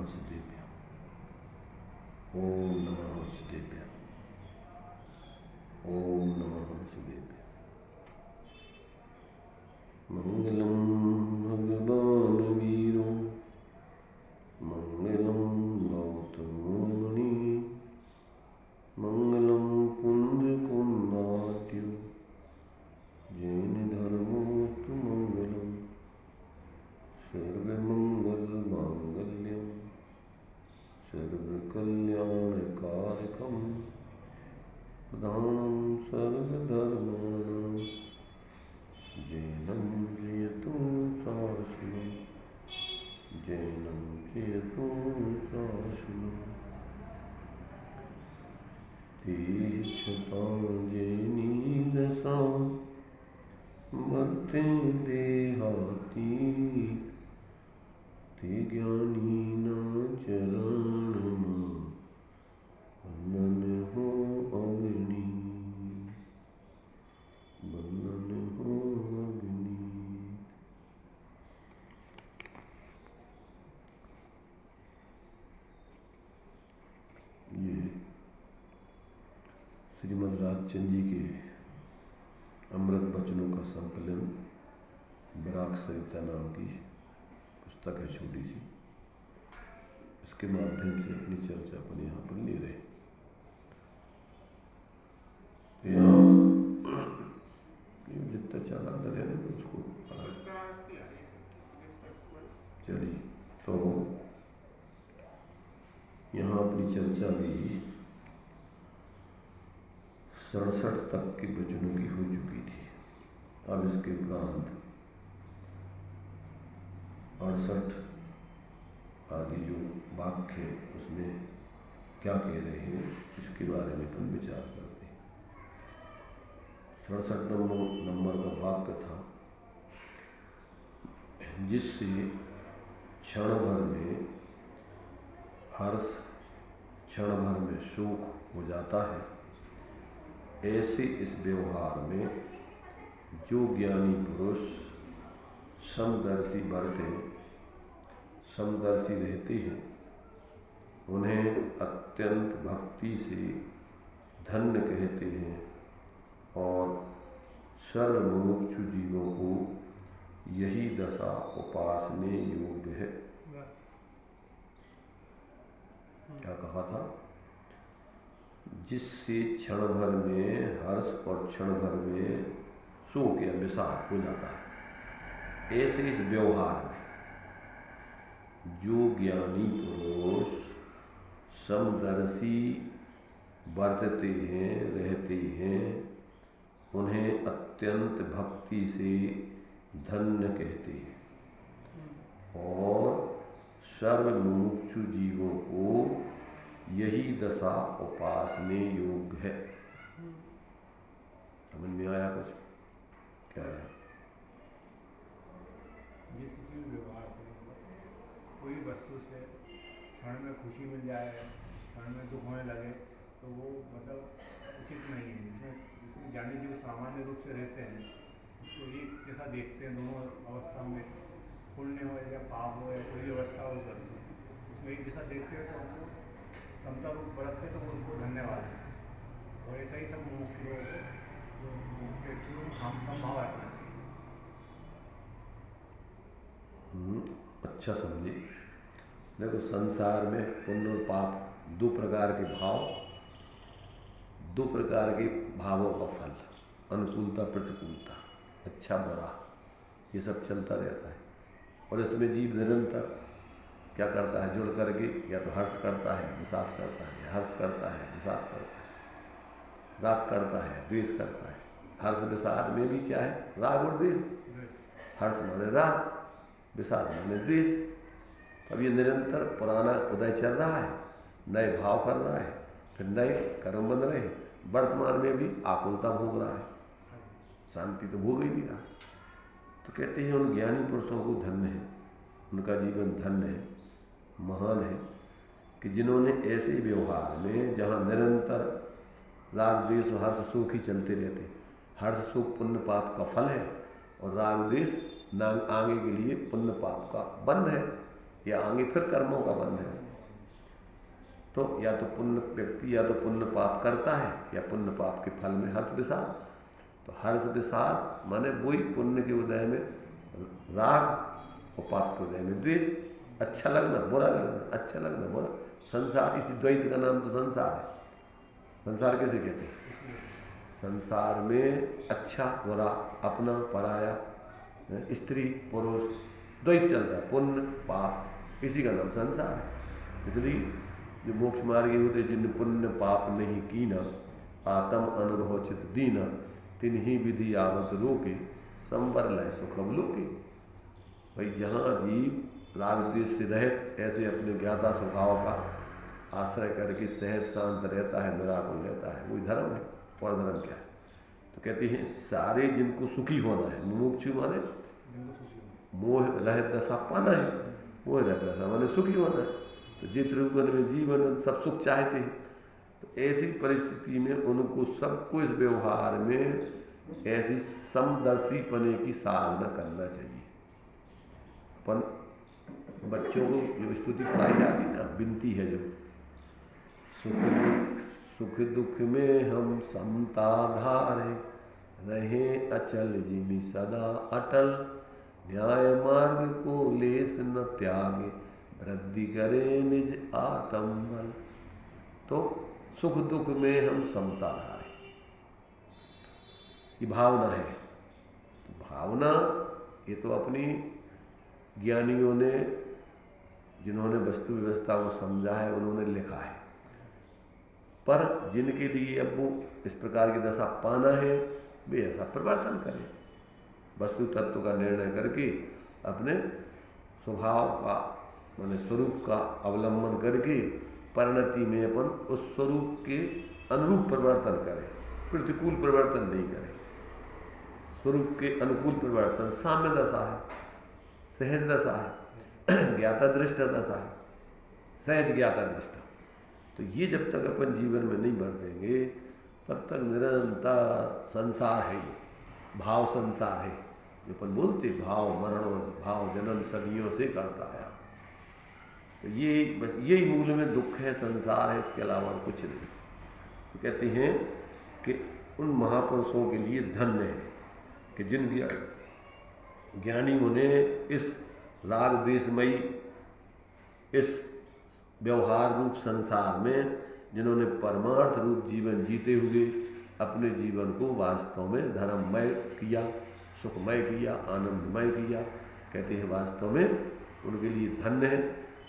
वासुदेव्य। ओम नमः वासुदेव्य। ओम नमः वासुदेव्य। मंगलम भगवान वीरो मंगलम गौतमो मुनि मंगलम पुण्यकुंदाट्यो जैन धर्मोस्तु मंगलम सर्वमंगल मांगल्यम सर्वकल्याणकारकम प्रधानम सर्वधर्माणां जैनं जयतु शासनम् जैनं जयतु शासनम् तीक्षतां जैनी दशां मत्ते देहाती ते ज्ञानीनां चरणमा वंदन हो अग्नि वंदन हो अग्नि। ये श्रीमद् राजचंद जी के अमृत वचनों का संकलन बराक सरिता नाम की पुस्तक है, छोटी सी। इसके माध्यम से अपनी चर्चा अपन यहाँ पर ले रहे हैं। जितना चला रहे ना उसको चलिए, तो यहाँ अपनी चर्चा भी 67 तक के वचनों की हो चुकी थी। अब इसके उपरांत 68 आदि जो वाक्य है उसमें क्या कह रहे हैं इसके बारे में अपन विचार करते हैं। 67 नंबर का वाक्य था, जिससे क्षण भर में हर्ष, क्षण भर में शोक हो जाता है, ऐसे इस व्यवहार में जो ज्ञानी पुरुष समदर्शी रहते हैं, उन्हें अत्यंत भक्ति से धन्य कहते हैं और सर्वमुमुक्षु जीवों को यही दशा उपासने योग्य है। क्या कहा था? जिससे क्षण भर में हर्ष और क्षण भर में शोक या विषाद हो जाता है, ऐसे इस व्यवहार में जो ज्ञानी पुरुष समदर्शी बरतते हैं, रहते हैं, उन्हें अत्यंत भक्ति से धन्य कहते हैं और सर्वमुमुक्षु जीवों को यही दशा उपासने योग्य है। समझ में आया कुछ? क्या है? जिस किसी भी व्यवहार से कोई वस्तु से क्षण में खुशी मिल जाए, क्षण में दुख होने लगे, तो वो मतलब उचित नहीं है। जिसमें ज्ञानी जो सामान्य रूप से रहते हैं उसको एक जैसा देखते हैं, दोनों अवस्था में पुण्य हो या पाप हो या कोई अवस्था हो, उस वस्तु उसमें एक जैसा देखते हैं तो उनको समता रूप बरतते तो वो उनको धन्यवाद है। और ऐसा ही सब मुमुक्ष लोग हम भाव रखना चाहिए। अच्छा समझे। देखो, संसार में पुण्य और पाप दो प्रकार के भाव, दो प्रकार के भावों का फल, अनुकूलता प्रतिकूलता, अच्छा बुरा, ये सब चलता रहता है। और इसमें जीव निरंतर क्या करता है? जुड़ करके या तो हर्ष करता है, विषाद करता है, हर्ष करता है, विषाद करता है, राग करता है, द्वेष करता है। हर्ष विषाद में भी क्या है? राग और द्वेष। हर्ष माने राग, विषाद माने द्वेष। अब ये निरंतर पुराना उदय चल रहा है, नए भाव कर रहा है, फिर नए कर्म बन रहे हैं। वर्तमान में भी आकुलता भोग रहा है, शांति तो भोग ही नहीं रहा। तो कहते हैं उन ज्ञानी पुरुषों को धन्य है, उनका जीवन धन्य है, महान है, कि जिन्होंने ऐसे व्यवहार में जहाँ निरंतर राग द्वेष और हर्ष सुख ही चलते रहते। हर्ष सुख पुण्य पाप का फल है और राग द्वेष आगे के लिए पुण्य पाप का बंध है। या आगे फिर कर्मों का बंध है। तो या तो पुण्य व्यक्ति या तो पुण्य पाप करता है या पुण्य पाप के फल में हर्ष विषाद। तो हर्ष विषाद माने वही पुण्य के उदय में राग और पाप के उदय में द्वेष। अच्छा लगना बुरा लगना, अच्छा लगना बुरा। संसार, इसी द्वैत का नाम तो संसार है। संसार कैसे कहते हैं? संसार में अच्छा बुरा, अपना पराया, स्त्री पुरुष, द्वैत चल रहा है, पुण्य पाप, इसी का नाम संसार है। इसलिए जो मोक्ष मार्गी होते जिन पुण्य पाप नहीं कीना, आत्म अनुभव चित दीना, तिन्ही विधि आवत रोके, संवर लय सुखम लोके। भाई जहाँ जीव राग द्वेष से रहित ऐसे अपने ज्ञाता स्वभाव का आश्रय करके सहज शांत रहता है, निराकुल रहता है, वही धर्म है। और धर्म क्या है? तो कहते हैं सारे जिनको सुखी होना है, मुमुक्षु माने मोह रहित दशा पाना है, मोह रहित दशा माने सुखी होना है। तो जित रूपन में जीवन सब सुख चाहते हैं, तो ऐसी परिस्थिति में उनको सबको इस व्यवहार में ऐसी समदर्शी पने की साधना करना चाहिए। अपन बच्चों को जो स्तुति पढ़ाई जाती है ना, विनती है जो सुख दुख में हम समता धारे, रहे अचल जिमि सदा अटल, न्याय मार्ग को लेस न त्यागे, वृद्धि करे निज आत्म बल। तो सुख दुख में हम समता धारे, ये भावना है। तो भावना ये तो अपनी ज्ञानियों ने, जिन्होंने वस्तु व्यवस्था को समझा है, उन्होंने लिखा है। पर जिनके लिए अब वो इस प्रकार की दशा पाना है, वे ऐसा परिवर्तन करें, वस्तु तत्व का निर्णय करके अपने स्वभाव का माने स्वरूप का अवलंबन करके परिणति में अपन उस स्वरूप के अनुरूप परिवर्तन करें, प्रतिकूल परिवर्तन नहीं करें। स्वरूप के अनुकूल परिवर्तन साम्य दशा है, सहज दशा है, ज्ञाता दृष्टा दशा है, सहज ज्ञाता दृष्टा। तो ये जब तक अपन जीवन में नहीं बरतेंगे तब तक निरंतर संसार है, ये भाव संसार है। जो अपन बोलते भाव मरण और भाव जन्म सदियों से करता है। तो ये बस यही मूल में दुख है, संसार है, इसके अलावा कुछ नहीं। तो कहते हैं कि उन महापुरुषों के लिए धन्य है कि जिन ज्ञानियों ने इस राग द्वेषमयी इस व्यवहार रूप संसार में जिन्होंने परमार्थ रूप जीवन जीते हुए अपने जीवन को वास्तव में धर्ममय किया, सुखमय किया, आनंदमय किया, कहते हैं वास्तव में उनके लिए धन्य है।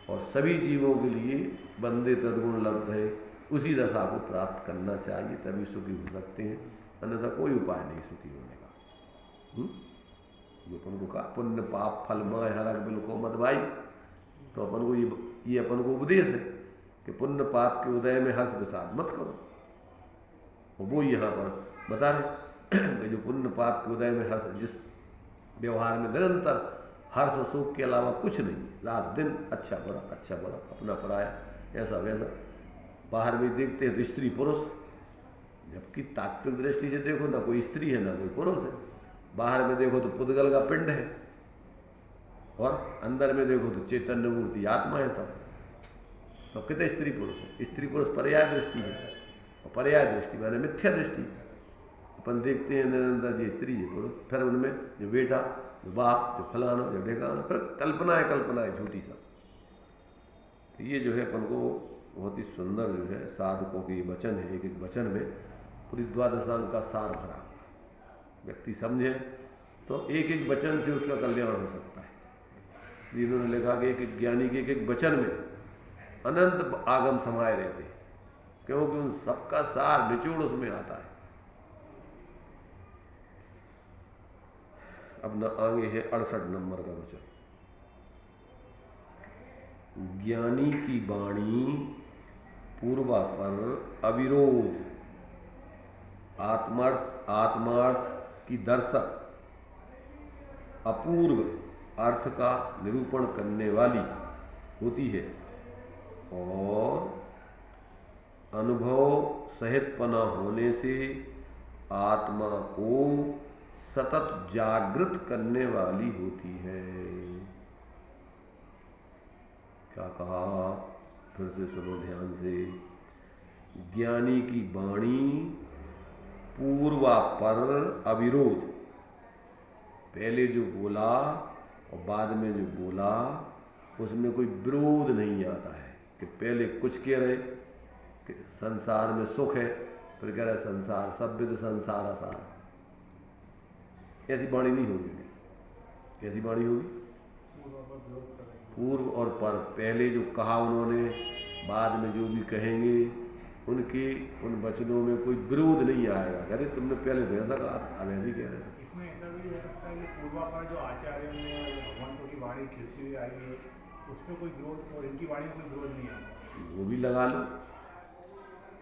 और सभी जीवों के लिए बंदे तद्गुण लब्ध है, उसी दशा को प्राप्त करना चाहिए, तभी सुखी हो सकते हैं, अन्यथा कोई उपाय नहीं सुखी होने का। जो अपन को कहा पुण्य पाप फल माय हरक बिल्को मत भाई, तो अपन को ये अपन को उपदेश है कि पुण्य पाप के उदय में हर्ष विषाद मत करो। और वो यहाँ पर बता रहे कि जो पुण्य पाप के उदय में हर्ष, जिस व्यवहार में निरंतर हर्ष और सुख के अलावा कुछ नहीं, रात दिन अच्छा बुरा अपना पराया ऐसा वैसा। बाहर भी देखते हैं तो स्त्री पुरुष, जबकि तात्विक दृष्टि से देखो ना कोई स्त्री है ना कोई पुरुष है। बाहर में देखो तो पुद्गल का पिंड है और अंदर में देखो तो चैतन्य मूर्ति आत्मा है सब। तो कितने स्त्री पुरुष है? स्त्री पुरुष पर्याय दृष्टि है, और पर्याय दृष्टि माने मिथ्या दृष्टि। अपन देखते हैं निरंतर जी स्त्री जी पुरुष, फिर उनमें जो बेटा जो बाप जो फलाना जो ढेकाना, फिर कल्पनाएं झूठी सब। तो ये जो है अपन को बहुत ही सुंदर जो है साधकों के ये वचन है, एक एक वचन में पूरी द्वादशांग का सार भरा। व्यक्ति समझे तो एक एक वचन से उसका कल्याण हो सकता है। इसलिए उन्होंने लिखा कि एक एक ज्ञानी के एक एक वचन में अनंत आगम समाये रहते, क्योंकि उन सबका सार निचोड़ उसमें आता है। अब न आगे है 68 नंबर का वचन। ज्ञानी की वाणी पूर्वापर अविरोध आत्मार्थ की दर्शक अपूर्व अर्थ का निरूपण करने वाली होती है और अनुभव सहितपना होने से आत्मा को सतत जागृत करने वाली होती है। क्या कहा, फिर से सुनो ध्यान से। ज्ञानी की वाणी पूर्वापर अविरोध, पहले जो बोला और बाद में जो बोला उसमें कोई विरोध नहीं आता है कि पहले कुछ कह रहे कि संसार में सुख है, फिर कह रहे संसार सब विद संसार असार। ऐसी वाणी नहीं होगी। कैसी वाणी होगी? पूर्व और पर, पहले जो कहा उन्होंने, बाद में जो भी कहेंगे उनके उन वचनों में कोई विरोध नहीं आएगा। अरे तुमने पहले तो ऐसा कहा, अब ऐसे कह रहे हैं। इसमें ऐसा भी हो सकता है कि पूर्वापर जो आचार्यों ने भगवंतों की वाणी खिलती हुई आई है उसमें कोई विरोध, और इनकी वाणी में कोई विरोध नहीं आता। वो भी लगा लो,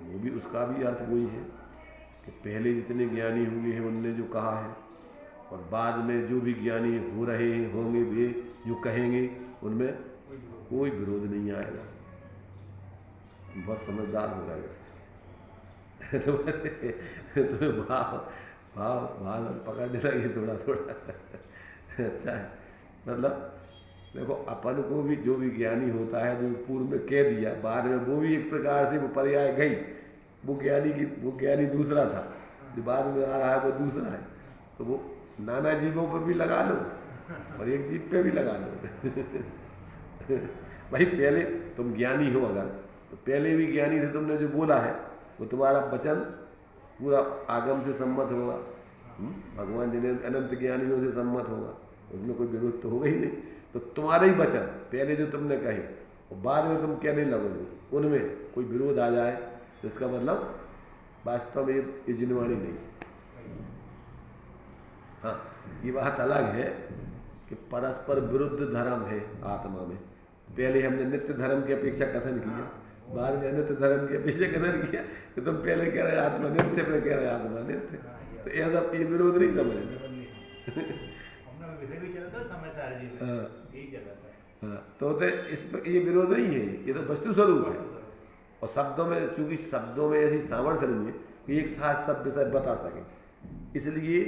वो भी, उसका भी अर्थ वही है कि पहले जितने ज्ञानी हुए हैं उनने जो कहा है और बाद में जो भी ज्ञानी हो रहे हैं होंगे वे जो कहेंगे उनमें कोई विरोध नहीं आएगा। बस समझदार होगा वैसे। तुम्हें भाव भाव भाव पकड़ने लगे थोड़ा थोड़ा। अच्छा है, मतलब देखो अपन को भी जो भी ज्ञानी होता है जो पूर्व में कह दिया, बाद में वो भी एक प्रकार से वो पर्याय गई, वो ज्ञानी दूसरा था, जो बाद में आ रहा है वो दूसरा है। तो वो नाना जीवों पर भी लगा लो और एक जीव पे भी लगा लो। भाई पहले तुम ज्ञानी हो अगर, तो पहले भी ज्ञानी से तुमने जो बोला है वो तुम्हारा वचन पूरा आगम से सम्मत होगा। भगवान जिन्हें अनंत ज्ञानियों से सम्मत होगा, उसमें कोई विरोध तो होगा ही नहीं। तो तुम्हारे ही वचन पहले जो तुमने कहे और बाद में तुम कहने लगोगे उनमें कोई विरोध आ जाए तो इसका मतलब वास्तव में ये जिनवाणी नहीं। हाँ, ये बात अलग है कि परस्पर विरुद्ध धर्म है आत्मा में। पहले हमने नित्य धर्म की अपेक्षा कथन किया, बाद में अनित्य धर्म की अपेक्षा कथन किया कि तुम पहले कह रहे आत्मा नित्य, पे कह रहे आत्मा नित्य। तो ऐसा ये विरोध नहीं समझ। हाँ, तो ये विरोध नहीं है, ये तो वस्तु स्वरूप है। और शब्दों में, चूंकि शब्दों में ऐसी सामर्थ्य नहीं है कि एक साथ सब विषय बता सके, इसलिए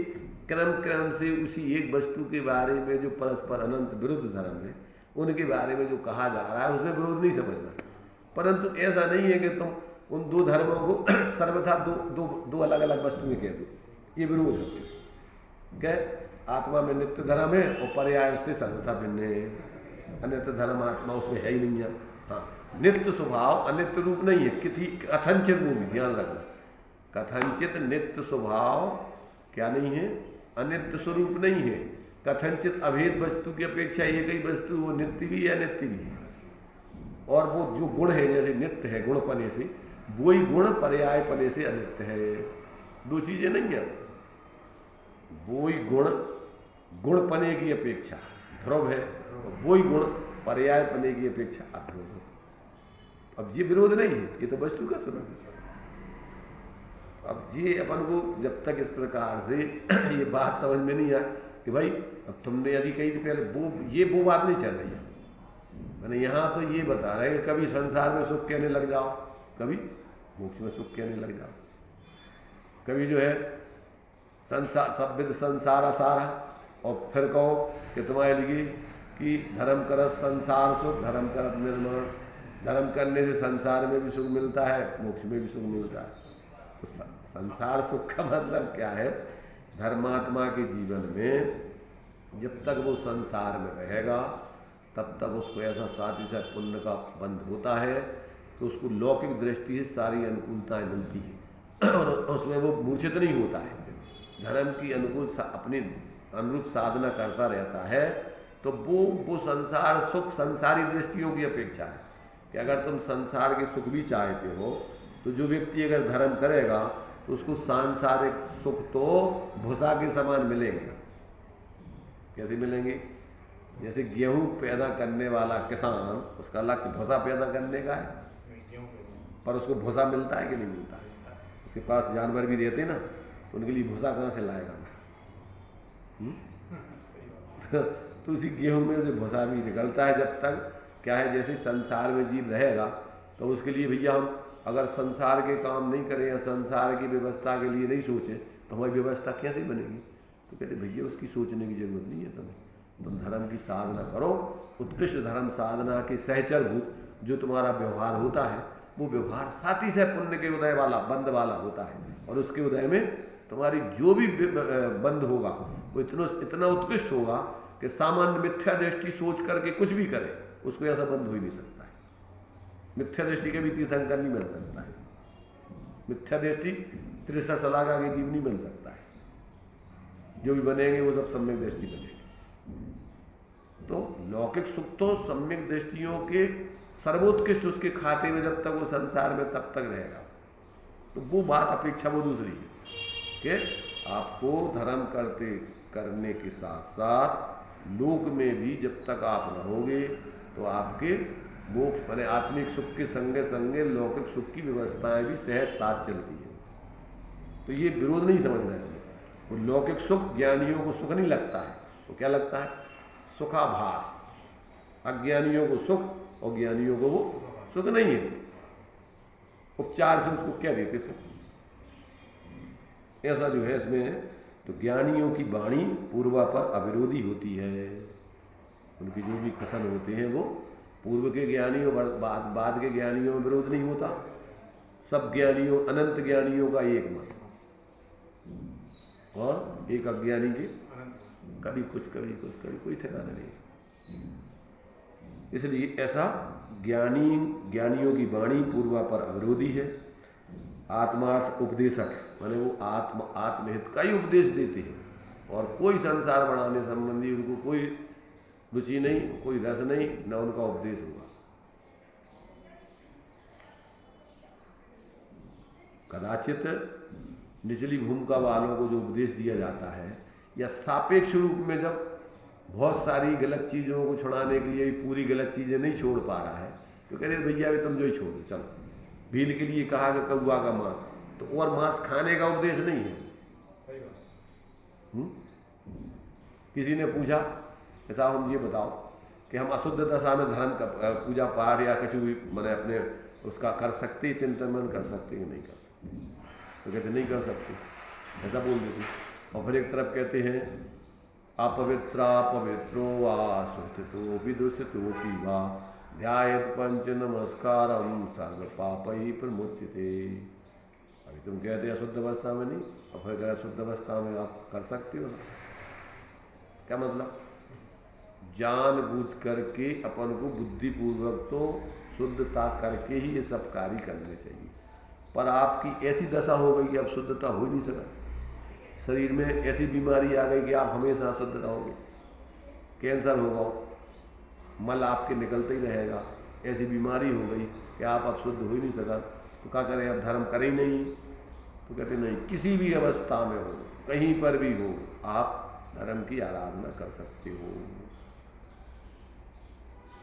क्रम क्रम से उसी एक वस्तु के बारे में जो परस्पर अनंत विरुद्ध धर्म है उनके बारे में जो कहा जा रहा है उसमें विरोध नहीं समझना। परंतु ऐसा नहीं है कि तुम उन दो धर्मों को सर्वथा दो अलग अलग वस्तुएं कह दो, ये विरोध है। क्या आत्मा में नित्य धर्म है और पर्याय से सर्वथा भिन्न है, अनित्य धर्म आत्मा उसमें है ही नहीं है। हाँ, नित्य स्वभाव अनित्य रूप नहीं है, किसी कथनचित वो भी ध्यान रखना, कथनचित नित्य स्वभाव क्या नहीं है, अनित्य स्वरूप नहीं है। कथनचित अभेद वस्तु की अपेक्षा एक ही वस्तु वो नित्य भी है अनित्य भी है। और वो जो गुण है जैसे नित्य है गुण पने से, वही गुण पर्याय पने से अनित्य है। दो चीजें नहीं है, वही गुण गुण पने की अपेक्षा ध्रुव है, वही गुण पर्याय पने की अपेक्षा अध्रुव है। अब ये विरोध नहीं है, ये तो वस्तु का स्वरूप है। अब ये अपन को जब तक इस प्रकार से ये बात समझ में नहीं आए कि भाई अब तुमने यदि कही थी पहले वो बात नहीं चल रही है। मैंने यहाँ तो ये बता रहे कि कभी संसार में सुख कहने लग जाओ, कभी मोक्ष में सुख कहने लग जाओ, कभी जो है संसार सब विद संसार असारा, और फिर कहो कि तुम्हारे लिए कि धर्म करत संसार सुख धर्म करत निर्माण, धर्म करने से संसार में भी सुख मिलता है मोक्ष में भी सुख मिलता है। तो संसार सुख का मतलब क्या है? धर्मात्मा के जीवन में जब तक वो संसार में रहेगा तब तक उसको ऐसा साथ ही साथ पुण्य का बंध होता है तो उसको लौकिक दृष्टि से सारी अनुकूलताएं मिलती है और उसमें वो मूर्छित नहीं होता है। धर्म की अनुकूल अपने अनुरूप साधना करता रहता है तो वो संसार सुख संसारी दृष्टियों की अपेक्षा है कि अगर तुम संसार के सुख भी चाहते हो तो जो व्यक्ति अगर धर्म करेगा तो उसको सांसारिक सुख तो भूसा के समान मिलेंगे। कैसे मिलेंगे? जैसे गेहूं पैदा करने वाला किसान उसका लक्ष्य भूसा पैदा करने का है, पर उसको भूसा मिलता है कि नहीं मिलता? उसके पास जानवर भी रहते ना, उनके लिए भूसा कहाँ से लाएगा? तो उसी गेहूं में से भूसा भी निकलता है। जब तक क्या है, जैसे संसार में जीव रहेगा तो उसके लिए भैया हम अगर संसार के काम नहीं करें या संसार की व्यवस्था के लिए नहीं सोचें तो हमारी व्यवस्था कैसे बनेगी? तो कहते भैया उसकी सोचने की जरूरत नहीं है तुम्हें, तुम धर्म की साधना करो। उत्कृष्ट धर्म साधना के सहचर भूत जो तुम्हारा व्यवहार होता है, वो व्यवहार साथी से पुण्य के उदय वाला, बंध वाला होता है, और उसके उदय में तुम्हारी जो भी बंध होगा वो इतना उत्कृष्ट होगा कि सामान्य मिथ्या दृष्टि सोच करके कुछ भी करे, उसको ऐसा बंध हो ही नहीं सकता है। मिथ्या दृष्टि के भी तीर्थंकर नहीं बन सकता है। मिथ्या दृष्टि त्रिशा सलागा के जीव नहीं बन सकता है। जो भी बनेंगे वो सब सम्यक दृष्टि बनेंगे। तो लौकिक सुख तो सम्यक दृष्टियों के सर्वोत्कृष्ट उसके खाते में जब तक वो संसार में तब तक रहेगा। तो वो बात अपेक्षा वो दूसरी है कि आपको धर्म करने के साथ साथ लोक में भी जब तक आप रहोगे तो आपके मोक्ष माने आत्मिक सुख के संगे संगे लौकिक सुख की व्यवस्थाएं भी सहज साथ चलती है। तो ये विरोध नहीं समझना है। वो लौकिक सुख ज्ञानियों को सुख नहीं लगता है। वो क्या लगता है? सुखाभास। अज्ञानियों को सुख और ज्ञानियों को वो सुख नहीं है। उपचार से उसको क्या देते सुख, ऐसा जो है इसमें। तो ज्ञानियों की वाणी पूर्वापर अविरोधी होती है। उनके जो भी कथन होते हैं वो पूर्व के ज्ञानियों बाद के ज्ञानियों में विरोध नहीं होता। सब ज्ञानियों, अनंत ज्ञानियों का एक मत, और एक अज्ञानी के कभी कुछ कोई ठिकाना नहीं। इसलिए ऐसा ज्ञानियों की वाणी पूर्वापर अविरोधी है। आत्मार्थ उपदेशक माने वो आत्महित का ही उपदेश देते हैं, और कोई संसार बढ़ाने संबंधी उनको कोई रुचि नहीं, कोई रस नहीं, न उनका उपदेश होगा। कदाचित निचली भूमिका वालों को जो उपदेश दिया जाता है, या सापेक्ष रूप में जब बहुत सारी गलत चीज़ों को छुड़ाने के लिए भी पूरी गलत चीज़ें नहीं छोड़ पा रहा है, तो कहते हैं भैया तुम जो ही छोड़ दो, चलो। भील के लिए कहा कि कौवा का मांस, तो और मांस खाने का उपदेश नहीं है। किसी ने पूछा कि साहब हम ये बताओ कि हम अशुद्ध दशा में धर्म का पूजा पाठ या कुछ भी मैंने अपने उसका कर सकते, चिंतन कर सकते कि नहीं कर सकते? तो कहते नहीं कर सकते, ऐसा बोल देते। और फिर एक तरफ कहते हैं अपवित्रा पवित्रो वा सुस्थितो विदुस्थितो वा ध्यायत पंच नमस्कारम सर्व पापई प्रमुच्यते। अभी तुम कहते हैं अशुद्ध अवस्था में नहीं, और फिर अगर शुद्ध अवस्था में आप कर सकते हो। क्या मतलब? जानबूझ करके अपन को बुद्धिपूर्वक तो शुद्धता करके ही ये सब कार्य करने चाहिए, पर आपकी ऐसी दशा हो गई कि अब शुद्धता हो ही नहीं सका। शरीर में ऐसी बीमारी आ गई कि आप हमेशा अशुद्ध रहोगे, कैंसर होगा, मल आपके निकलते ही रहेगा। ऐसी बीमारी हो गई कि आप अब शुद्ध हो ही नहीं सका, तो क्या करें? अब धर्म करें ही नहीं। तो कहते नहीं, किसी भी अवस्था में हो, कहीं पर भी हो, आप धर्म की आराधना कर सकते हो,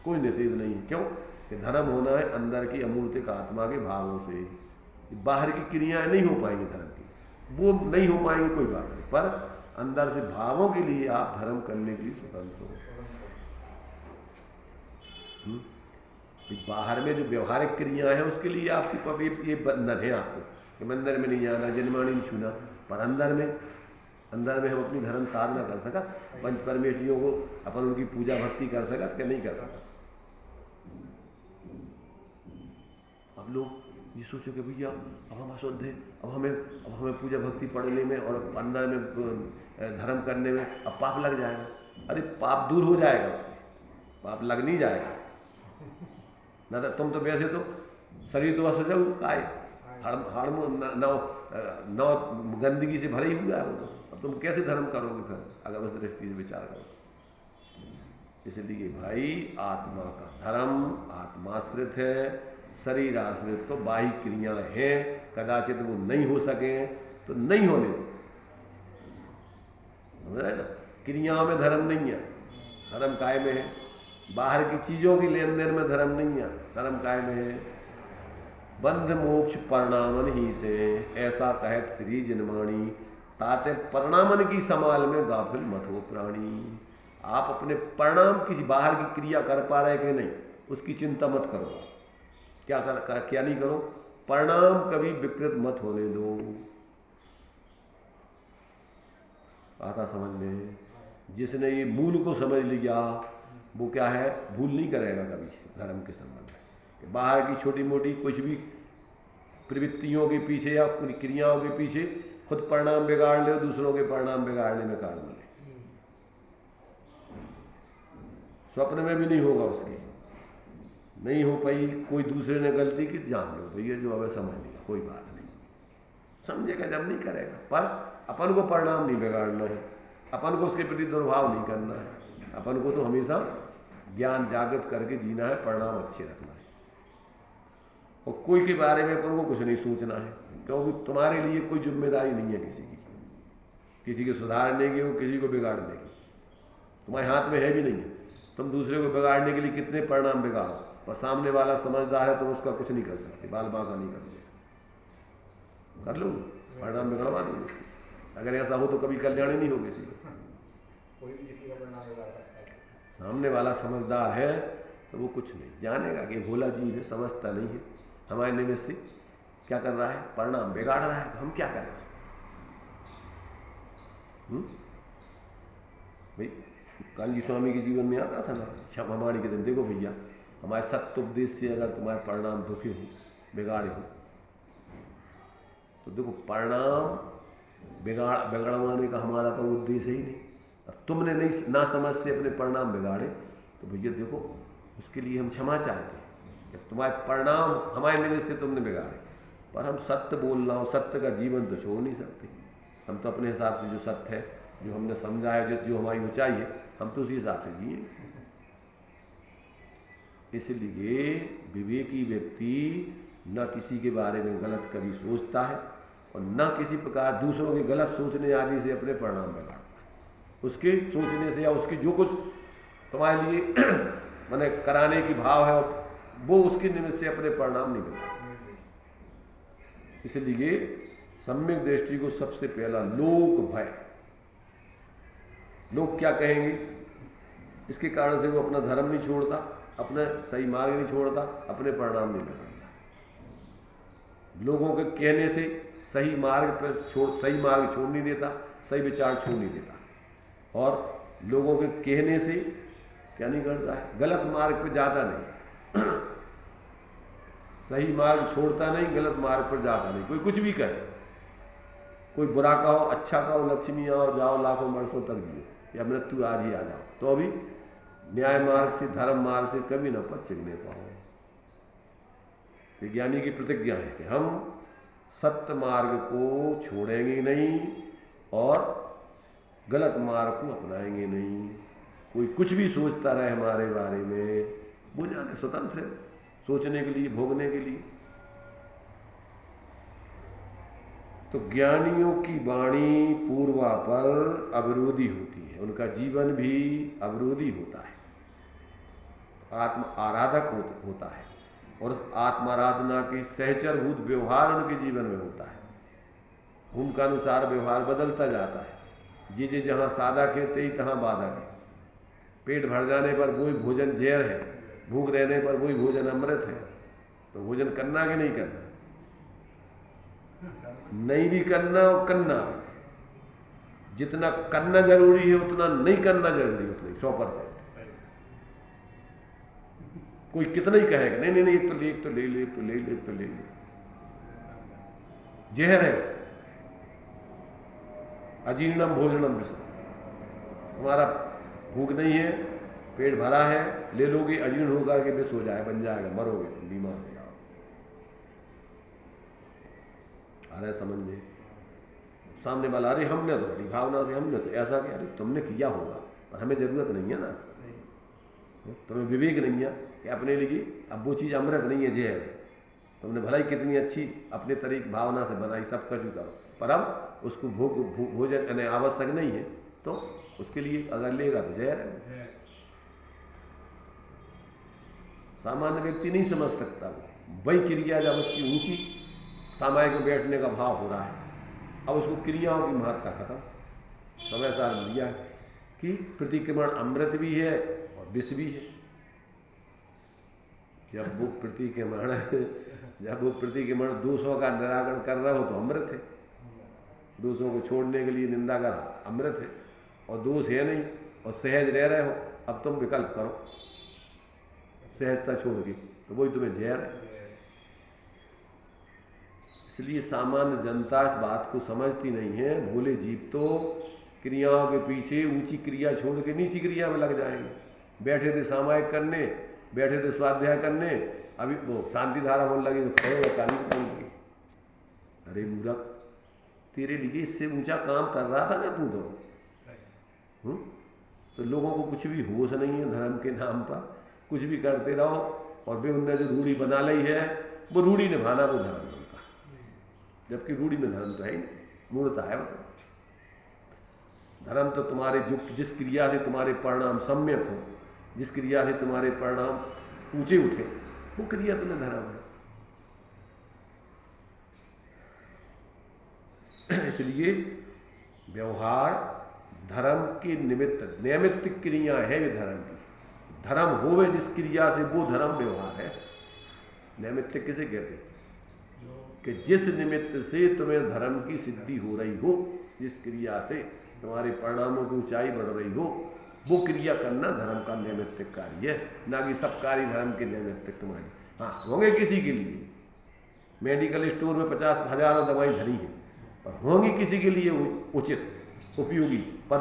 कोई निषेध नहीं। क्यों? कि धर्म होना है अंदर की अमूर्तिक आत्मा के भावों से। बाहर की क्रियाएं नहीं हो पाएंगी धर्म की, वो नहीं हो पाएंगी, कोई बात नहीं, पर अंदर से भावों के लिए आप धर्म करने के लिए स्वतंत्र हो। बाहर में जो व्यवहारिक क्रियाएं हैं उसके लिए आपकी पवित्र ये बंधन है आपको कि मंदिर में नहीं जाना, जन्माणी नहीं छूना, पर अंदर में हम अपनी धर्म साधना कर सका, पंच परमेश्वरियों को अपन उनकी पूजा भक्ति कर सका कि नहीं कर सका। अब लोग ये सोचो कि भैया अब हम अशुद्ध हैं, अब हमें पूजा भक्ति पढ़ने में और अंदर में धर्म करने में अब पाप लग जाएगा। अरे पाप दूर हो जाएगा, उससे पाप लग नहीं जाएगा। ना तो तुम तो वैसे तो शरीर तो अशुद्ध आए, नौ गंदगी से भरे ही हुआ है वो तो। अब तुम कैसे धर्म करोगे फिर, अगर उस दृष्टि से विचार करो? इसलिए भाई आत्मा का धर्म आत्माश्रित है, शरीर आश्रित तो बाह्य क्रियाएं हैं, कदाचित वो नहीं हो सके तो नहीं होने दो। समझ रहे ना? क्रियाओं में धर्म नहीं है, धर्म काय में है। बाहर की चीजों की लेन देन में धर्म नहीं है, धर्म काय में है। बंध मोक्ष परिणामन ही से, ऐसा कहत श्री जिनवाणी, ताते परिणामन की संभाल में गाफिल मत हो प्राणी। आप अपने परिणाम किसी बाहर की क्रिया कर पा रहे कि नहीं, उसकी चिंता मत करो। क्या नहीं करो? परिणाम कभी विपरीत मत होने दो। आता समझ में? जिसने ये मूल को समझ लिया वो क्या है, भूल नहीं करेगा कभी धर्म के संबंध में। बाहर की छोटी मोटी कुछ भी प्रवृत्तियों के पीछे या क्रियाओं के पीछे खुद परिणाम बिगाड़ ले, दूसरों के परिणाम बिगाड़ने में कारण बने। स्वप्न में भी नहीं होगा उसकी, नहीं हो पाई, कोई दूसरे ने गलती की, जान लो भैया जो हमें समझ लिया, कोई बात नहीं, समझेगा जब नहीं करेगा। पर अपन को परिणाम नहीं बिगाड़ना है, अपन को उसके प्रति दुर्भाव नहीं करना है, अपन को तो हमेशा ज्ञान जागृत करके जीना है, परिणाम अच्छे रखना है। और कोई के बारे में अपन को कुछ नहीं सोचना है, क्योंकि तुम्हारे लिए कोई जिम्मेदारी नहीं है किसी के सुधारने की, किसी को बिगाड़ने की, तुम्हारे हाथ में है भी नहीं है। तुम दूसरे को बिगाड़ने के लिए कितने परिणाम बिगाड़ो, पर सामने वाला समझदार है तो उसका कुछ नहीं कर सकते, बाल बांका नहीं कर लो, परिणाम बिगड़वा दो। अगर ऐसा हो तो कभी कल्याण ही नहीं हो किसी को। कोई भी किसी का परिणाम बिगाड़ सकता है। सामने वाला समझदार है तो वो कुछ नहीं जानेगा कि भोला जीव है, समझता नहीं है, हमारे निमित्त से क्या कर रहा है, परिणाम बिगाड़ रहा है, तो हम क्या करें भाई। कांजी स्वामी के जीवन में आता था ना, क्षमामाणी के दिन, देखो भैया हमारे सत्य उपदेश से अगर तुम्हारे परिणाम दुखे हो, बिगाड़े हो, तो देखो परिणाम बिगड़वाने का हमारा तो उद्देश्य ही नहीं। अब तुमने नहीं ना समझ से अपने परिणाम बिगाड़े तो भैया देखो उसके लिए हम क्षमा चाहते हैं। जब तुम्हारे परिणाम हमारे निमित्त से तुमने बिगाड़े, पर हम सत्य बोल रहा हूँ, सत्य का जीवन तो छोड़ नहीं सकते। हम तो अपने हिसाब से जो सत्य है, जो हमने समझा है, जो हमारी ऊंचाई है, हम तो उसी हिसाब से जिए। इसलिए विवेकी व्यक्ति न किसी के बारे में गलत कभी सोचता है और न किसी प्रकार दूसरों के गलत सोचने आदि से अपने परिणाम बिगाड़ता है। उसके सोचने से या उसकी जो कुछ तुम्हारे लिए मैंने कराने की भाव है वो उसके निमित्त से अपने परिणाम नहीं बिगाड़ता। इसलिए सम्यक दृष्टि को सबसे पहला लोक भय, लोग क्या कहेंगे, इसके कारण से वो अपना धर्म नहीं छोड़ता, अपना सही मार्ग नहीं छोड़ता, अपने परिणाम नहीं बिगाड़ता। लोगों के कहने से सही मार्ग पर सही मार्ग छोड़ नहीं देता, सही विचार छोड़ नहीं देता, और लोगों के कहने से क्या नहीं करता है, गलत मार्ग पर जाता नहीं सही मार्ग छोड़ता नहीं, गलत मार्ग पर जाता नहीं। कोई कुछ भी करे, कोई बुरा कहो, अच्छा कहो, लक्ष्मी आओ जाओ लाखों वर्षों तक जियो या मृत्यु आज ही आ जाओ, तो अभी न्याय मार्ग से, धर्म मार्ग से कभी न पद चिढ़ने पाओ। ज्ञानी की प्रतिज्ञा है कि हम सत्य मार्ग को छोड़ेंगे नहीं और गलत मार्ग को अपनाएंगे नहीं। कोई कुछ भी सोचता रहे हमारे बारे में, वो जाने, स्वतंत्र है सोचने के लिए, भोगने के लिए। तो ज्ञानियों की वाणी पूर्वापर अवरोधी होती है, उनका जीवन भी अवरोधी होता है, आत्म आराधक होता है, और उस आत्माराधना की सहचरभूत व्यवहार उनके जीवन में होता है। उनका अनुसार व्यवहार बदलता जाता है। जे जहाँ साधक है ते ही तहाँ बाधक है। पेट भर जाने पर वही भोजन जहर है, भूख रहने पर वही भोजन अमृत है। तो भोजन करना कि नहीं करना, नहीं भी करना और करना भी। जितना करना जरूरी है उतना नहीं करना जरूरी है, उतना 100%। कोई कितना ही कहेगा नहीं नहीं नहीं, एक तो ले, एक तो ले ले, एक तो ले ले, एक तो ले ले, जहर है। अजीर्णम भोजनम विषम, तुम्हारा भूख नहीं है, पेट भरा है, ले लोगे, अजीर्ण होकर के विष हो जाए, बन जाएगा, मरोगे, तुम बीमार हो जाओ। अरे समझ में सामने वाला, अरे हमने तो बड़ी भावना से, हमने तो ऐसा किया, अरे तुमने किया होगा पर हमें जरूरत नहीं है ना, तुम्हें विवेक नहीं है कि अपने लिए अब वो चीज़ अमृत नहीं है, जहर है। तुमने भलाई कितनी अच्छी अपने तरीके भावना से बनाई, सब कुछ करो, पर अब उसको भोजन आवश्यक नहीं है, तो उसके लिए अगर लेगा तो जहर है। सामान्य व्यक्ति नहीं समझ सकता। वही क्रिया जब उसकी ऊंची सामायिक में बैठने का भाव हो रहा है, अब उसको क्रियाओं की महत्ता खत्म। समय सार लिया कि प्रतिक्रमण अमृत भी है और विष भी है। जब वो प्रतिक्रमण दोषों का निराकरण कर रहा हो तो अमृत है, दोषों को छोड़ने के लिए निंदा कर अमृत है, और दोष है नहीं और सहज रह रहे हो, अब तुम विकल्प करो सहजता छोड़ के, तो वही तुम्हें जहर है। इसलिए सामान्य जनता इस बात को समझती नहीं है। भोले जीव तो क्रियाओं के पीछे ऊंची क्रिया छोड़ के नीची क्रिया में लग जाएंगे। बैठे थे सामायिक करने, बैठे थे स्वाध्याय करने, अभी वो शांति धारा होने लगी तो खड़े हो काली लगी। अरे मूर्ख, तेरे लिए इससे ऊंचा काम कर रहा था ना तू तो लोगों को कुछ भी होश नहीं है धर्म के नाम पर, कुछ भी करते रहो, और वे उनने जो रूढ़ी बना ली है वो रूढ़ी निभाना वो धर्म उनका, जबकि रूढ़ी में धर्म तो है ही, मूर्ता है। मतलब धर्म तो तुम्हारे जो जिस क्रिया से तुम्हारे परिणाम सम्यक हो, जिस क्रिया से तुम्हारे परिणाम ऊंचे उठे, वो क्रिया तुम्हें धर्म है। इसलिए व्यवहार धर्म के निमित्त नैमित्तिक क्रिया है वे धर्म की। धर्म होवे जिस क्रिया से वो धर्म व्यवहार है। नैमित्तिक किसे कहते हैं? कि जिस निमित्त से तुम्हें धर्म की सिद्धि हो रही हो, जिस क्रिया से तुम्हारे परिणामों की ऊंचाई बढ़ रही हो, वो क्रिया करना धर्म का नैमित्तिक कार्य है, ना कि सब कार्य धर्म के नैमित्तिक तुम्हारी। हाँ, होंगे किसी के लिए, मेडिकल स्टोर में 50,000 दवाई धरी है और होंगी किसी के लिए उचित उपयोगी, पर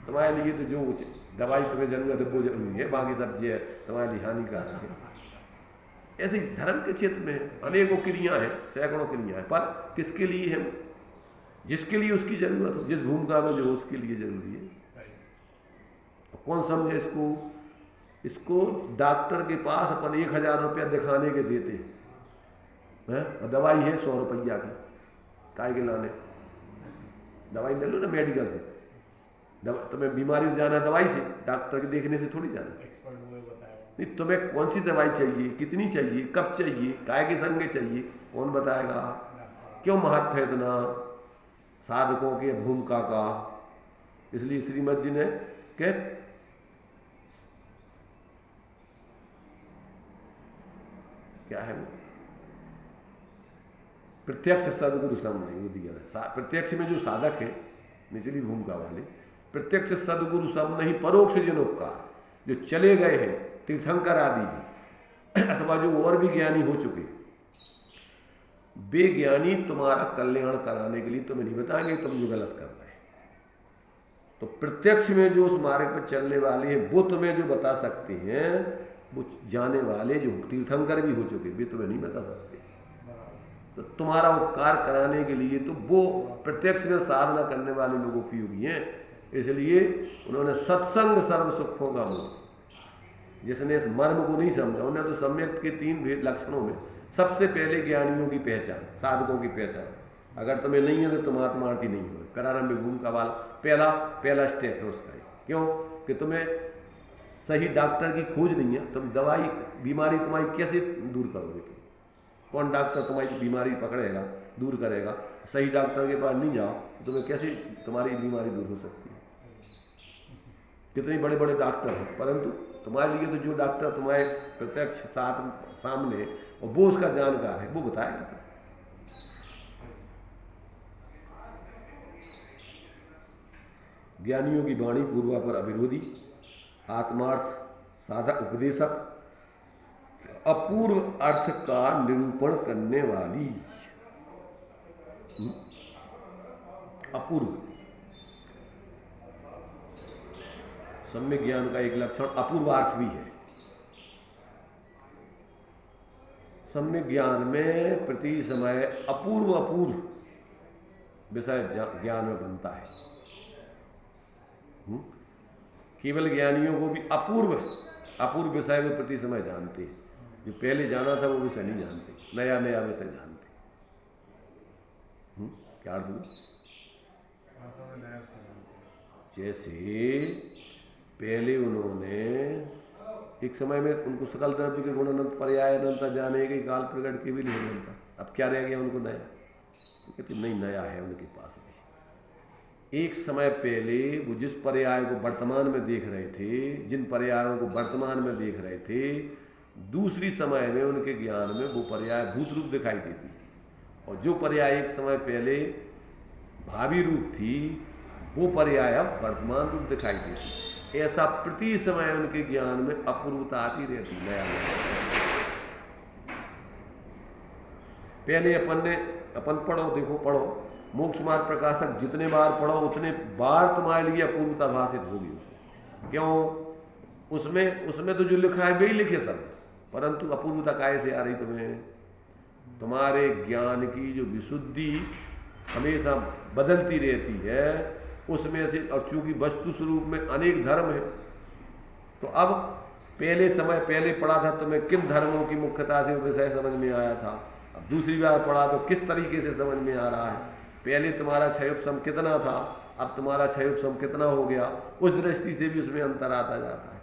तुम्हारे लिए तो जो उचित दवाई तुम्हें जरूरत है वो जरूरी है, बाकी सब जो है तुम्हारे लिए हानिकारक है। ऐसे धर्म के क्षेत्र में अनेकों क्रिया है, सैकड़ों क्रिया है, पर किसके लिए है? जिसके लिए उसकी जरूरत हो, जिस भूमिका में जो हो उसके लिए जरूरी है। कौन समझे इसको? इसको डॉक्टर के पास अपन 1,000 रुपया दिखाने के देते हैं, और दवाई है 100 रुपया की, काय के लाने? दवाई ले लो ना मेडिकल से, तुम्हें बीमारी जाना दवाई से, डॉक्टर के देखने से थोड़ी जाना। नहीं, तुम्हें कौन सी दवाई चाहिए, कितनी चाहिए, कब चाहिए, काय के संग चाहिए, कौन बताएगा? क्यों महत्व है इतना साधकों के भूमिका का? इसलिए श्रीमद जी ने क्या है वो प्रत्यक्ष सदगुरु सम नहीं, वो दिया है। प्रत्यक्ष में जो साधक है निचली भूमिका वाले, प्रत्यक्ष सदगुरु सम नहीं परोक्ष जनोपकार, जो चले गए हैं तीर्थंकर आदि अथवा जो और भी ज्ञानी हो चुके, वे ज्ञानी तुम्हारा कल्याण कराने के लिए तुम्हें नहीं बताएंगे तुम जो गलत कर रहे हैं। तो प्रत्यक्ष में जो उस मार्ग पर चलने वाले हैं वो तुम्हें जो बता सकते हैं, वो जाने वाले जो तीर्थंकर भी हो चुके वे तुम्हें नहीं बता सकते। तो तुम्हारा उपकार कराने के लिए तो वो प्रत्यक्ष में साधना करने वाले लोग उपयोगी हैं। इसलिए उन्होंने सत्संग सर्व सुखों का मूल, जिसने इस मर्म को नहीं समझा, उन्होंने तो सम्यक के 3 लक्षणों में सबसे पहले ज्ञानियों की पहचान, साधकों की पहचान। अगर तुम्हें नहीं है तो तुम आत्मार्थी नहीं हो। प्रारंभिक भूमिका वाला पहला स्टेप है उसका। क्यों? कि तुम्हें सही डॉक्टर की खोज नहीं है, तुम दवाई बीमारी तुम्हारी कैसे दूर करोगे? कौन डॉक्टर तुम्हारी बीमारी पकड़ेगा, दूर करेगा? सही डॉक्टर के पास नहीं जाओ तो तुम्हें कैसे तुम्हारी बीमारी दूर हो सकती है? कितने बड़े बड़े डॉक्टर हैं, परंतु तुम्हारे लिए तो जो डॉक्टर तुम्हारे प्रत्यक्ष सामने और वो उसका जानकार है, वो बताएगा। ज्ञानियों की वाणी पूर्वापर अविरोधी, आत्मार्थ साधक उपदेशक, अपूर्व अर्थ का निरूपण करने वाली। अपूर्व सम्यक ज्ञान का एक लक्षण अपूर्वार्थ भी है। सम्यक ज्ञान में प्रति समय अपूर्व विषय ज्ञान में बनता है। केवल ज्ञानियों को भी अपूर्व विषय में प्रति समय जानते हैं। जो पहले जाना था वो विषय नहीं जानते, नया नया विषय जानते। क्या अर्थ हुआ? जैसे पहले उन्होंने एक समय में उनको सकल द्रव्य के गुण अनंत पर्याय अनंत जाने के काल प्रकट के भी नहीं बनता, अब क्या रह गया उनको नया? तो कहते नहीं, नया है उनके पास भी। एक समय पहले वो जिस पर्याय को वर्तमान में देख रहे थे, जिन पर्यायों को वर्तमान में देख रहे थे, दूसरी समय में उनके ज्ञान में वो पर्याय भूत रूप दिखाई देती, और जो पर्याय एक समय पहले भावी रूप थी, वो पर्याय अब वर्तमान रूप दिखाई देती। ऐसा प्रति समय उनके ज्ञान में अपूर्वता आती रहती, नया नया। पहले अपन पढ़ो, देखो पढ़ो, मोक्ष मार्ग प्रकाशक जितने बार पढ़ो उतने बार तुम्हारे लिए अपूर्वता भाषित होगी उसमें। क्यों? उसमें तो जो लिखा है वही लिखे सब, परंतु अपूर्वता कैसे आ रही तुम्हें? तुम्हारे ज्ञान की जो विशुद्धि हमेशा बदलती रहती है उसमें से। और चूंकि वस्तु स्वरूप में अनेक धर्म है, तो अब पहले पढ़ा था तुम्हें किन धर्मों की मुख्यता से विषय समझ में आया था, अब दूसरी बार पढ़ा तो किस तरीके से समझ में आ रहा है। पहले तुम्हारा क्षयोपशम कितना था, अब तुम्हारा क्षयोपशम कितना हो गया, उस दृष्टि से भी उसमें अंतर आता जाता है।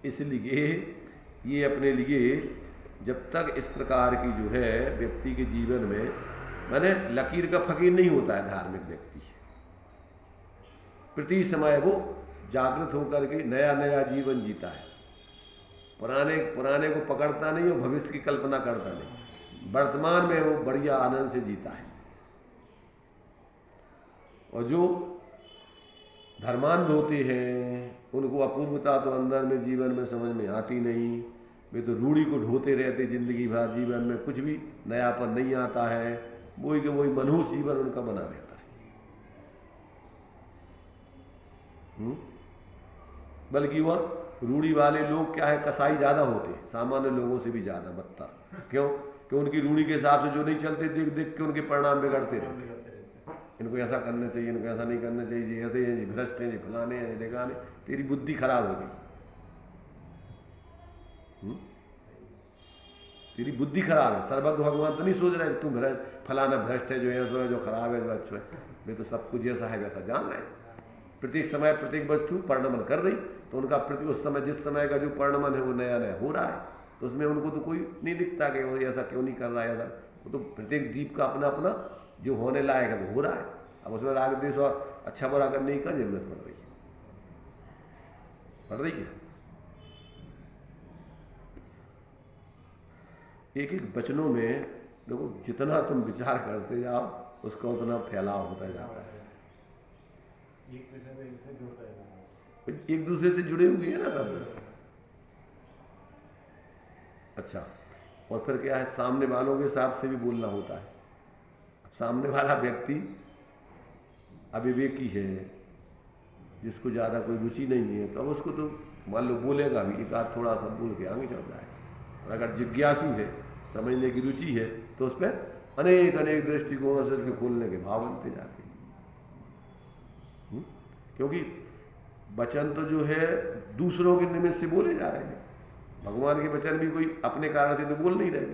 इसलिए ये अपने लिए जब तक इस प्रकार की जो है व्यक्ति के जीवन में, माने लकीर का फकीर नहीं होता है धार्मिक व्यक्ति, प्रति समय वो जागृत होकर के नया नया जीवन जीता है। पुराने को पकड़ता नहीं और भविष्य की कल्पना करता नहीं, वर्तमान में वो बढ़िया आनंद से जीता है। और जो धर्मांध होते हैं उनको अपूर्वता तो अंदर में जीवन में समझ में आती नहीं, वे तो रूढ़ी को ढोते रहते जिंदगी भर, जीवन में कुछ भी नयापन नहीं आता है, वही के वही मनहूस जीवन उनका बना रहता है। बल्कि वह रूढ़ी वाले लोग क्या है, कसाई ज़्यादा होते, सामान्य लोगों से भी ज़्यादा बदतर। क्यों? कि उनकी रूढ़ी के हिसाब से जो नहीं चलते, देख देख के उनके परिणाम बिगड़ते रहते। इनको ऐसा करना चाहिए, इनको ऐसा नहीं करना चाहिए, जी ऐसे हैं, जी भ्रष्ट हैं, जी फलाने हैं, जी ढेकाने, तेरी बुद्धि खराब हो गई। तेरी बुद्धि खराब है। सर्वज्ञ भगवान तो नहीं सोच रहे तुम फलाना भ्रष्ट है, जो ऐसा है, जो खराब है, जो अच्छा है। वे तो सब कुछ जैसा है वैसा जान रहे हैं। प्रत्येक समय प्रत्येक वस्तु परिणमन कर रही, तो उनका प्रति उस समय जिस समय का जो परिणमन है वो नया नया हो रहा है, तो उसमें उनको तो कोई नहीं दिखता कि वो ऐसा क्यों नहीं कर रहा है। ऐसा वो तो प्रत्येक जीव का अपना अपना जो होने लायक है वो हो रहा है। अब उसमें राग द्वेष और अच्छा बुरा करने की क्या जरूरत पड़ रही है? पड़ रही है? एक एक वचनों में देखो, जितना तुम विचार करते जाओ उसका उतना फैलाव होता जाता है। एक दूसरे से जुड़े हुए हैं ना सब। अच्छा, और फिर क्या है, सामने वालों के हिसाब से भी बोलना होता है। सामने वाला व्यक्ति अविवेकी है, जिसको ज़्यादा कोई रुचि नहीं है, तो अब उसको तो मान लो बोलेगा भी, एक आध थोड़ा सा बोल के आगे चल जाएगा। और अगर जिज्ञासु है, समझने की रुचि है, तो उस पर अनेक अनेक दृष्टिकोणों से उसके खोलने के भाव बनते जाते हैं। क्योंकि वचन तो जो है दूसरों के निमित्त से बोले जा रहे हैं। भगवान के वचन भी कोई अपने कारण से तो बोल नहीं रहे,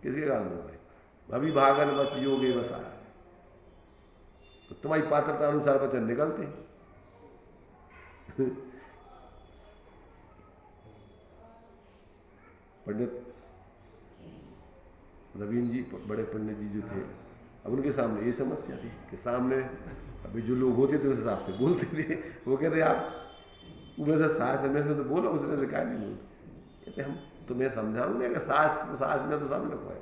किसके कारण बोल रहे? अभी भागन वच योगे बसा, तो तुम्हारी पात्रता अनुसार वचन निकलते हैं। पंडित रवीन जी, बड़े पंडित जी जो थे, अब उनके सामने ये समस्या थी कि सामने अभी जो लोग होते थे उस हिसाब से बोलते थे। वो कहते आप वैसे सास में से तो बोलो, उसमें से क्या नहीं बोलते। कहते हम तुम्हें समझाऊंगे कि सास में तो सब लोग है,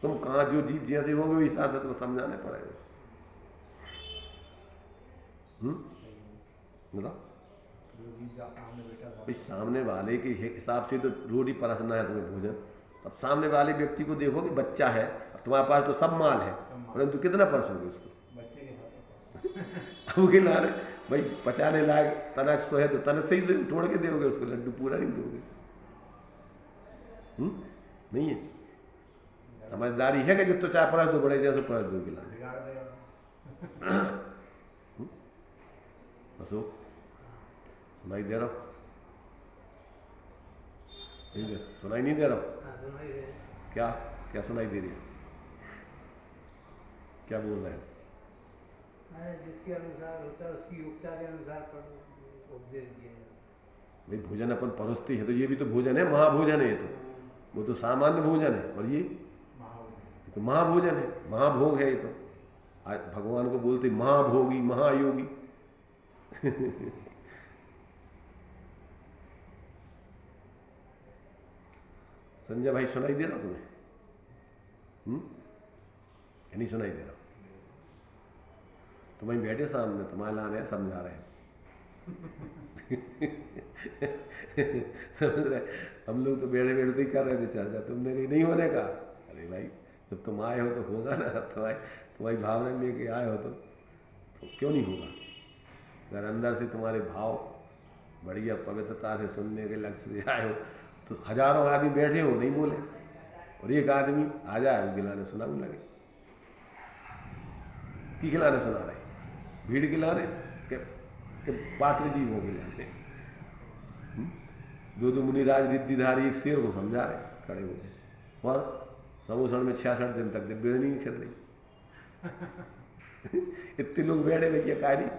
तुम कहाँ जो जीव जैसे होंगे वही हिसाब से तुम्हें समझाने पड़ेगा। बताओ, सामने वाले के हिसाब से तो रोटी परसना है तुम्हें भोजन। अब सामने वाले व्यक्ति को देखो कि बच्चा है, तुम्हारे पास तो सब माल है, परंतु कितना परसोगे उसको? अब के ला रहे भाई, पचाने लायक तनक सो है तो तनक से ही तोड़ के दोगे उसको, लड्डू पूरा नहीं दोगे। नहीं है समझदारी है कि जो तो चाहे परस दो, बड़े जैसे परस दो गिला। अशोक सुनाई दे रहा? सुनाई नहीं दे रहा? क्या क्या सुनाई दे रही है? क्या बोल रहे हैं? जिसके अनुसार होता है उसकी योग्यता के अनुसार उपदेश दिया जाता है। भाई भोजन अपन परोसते हैं तो ये भी तो भोजन है, महाभोजन है ये तो। वो तो सामान्य भोजन है और ये तो महाभोजन है, महाभोग है ये तो। आज भगवान को बोलते महाभोगी, महायोगी। संजय भाई सुनाई दे रहा तुम्हें? ये नहीं सुनाई दे रहा? तुम्हें बैठे सामने, तुम्हारे लाने हैं, समझा रहे हैं। समझ रहे? हम लोग तो बैठे बैठे ही कर रहे थे चर्चा, तुमने कहीं नहीं होने का। अरे भाई जब तुम आए हो तो होगा ना, तुम्हारी भावना लेके आए हो तो क्यों नहीं होगा? अगर अंदर से तुम्हारे भाव बढ़िया पवित्रता से सुनने के लक्ष्य से आए हो तो हजारों आदमी बैठे हो नहीं बोले, और एक आदमी आ जाए वो गिलाने सुनाने लगे। की गिलाने सुना रहे, भीड़ गिलाने के पात्र जीवों गिलाने। दो मुनिराज रिद्धिधारी एक शेर को समझा रहे खड़े होकर, और समूसण में 66 दिन तक दिव्य नहीं खेल रही। इतने लोग बैठे भैया काय नहीं।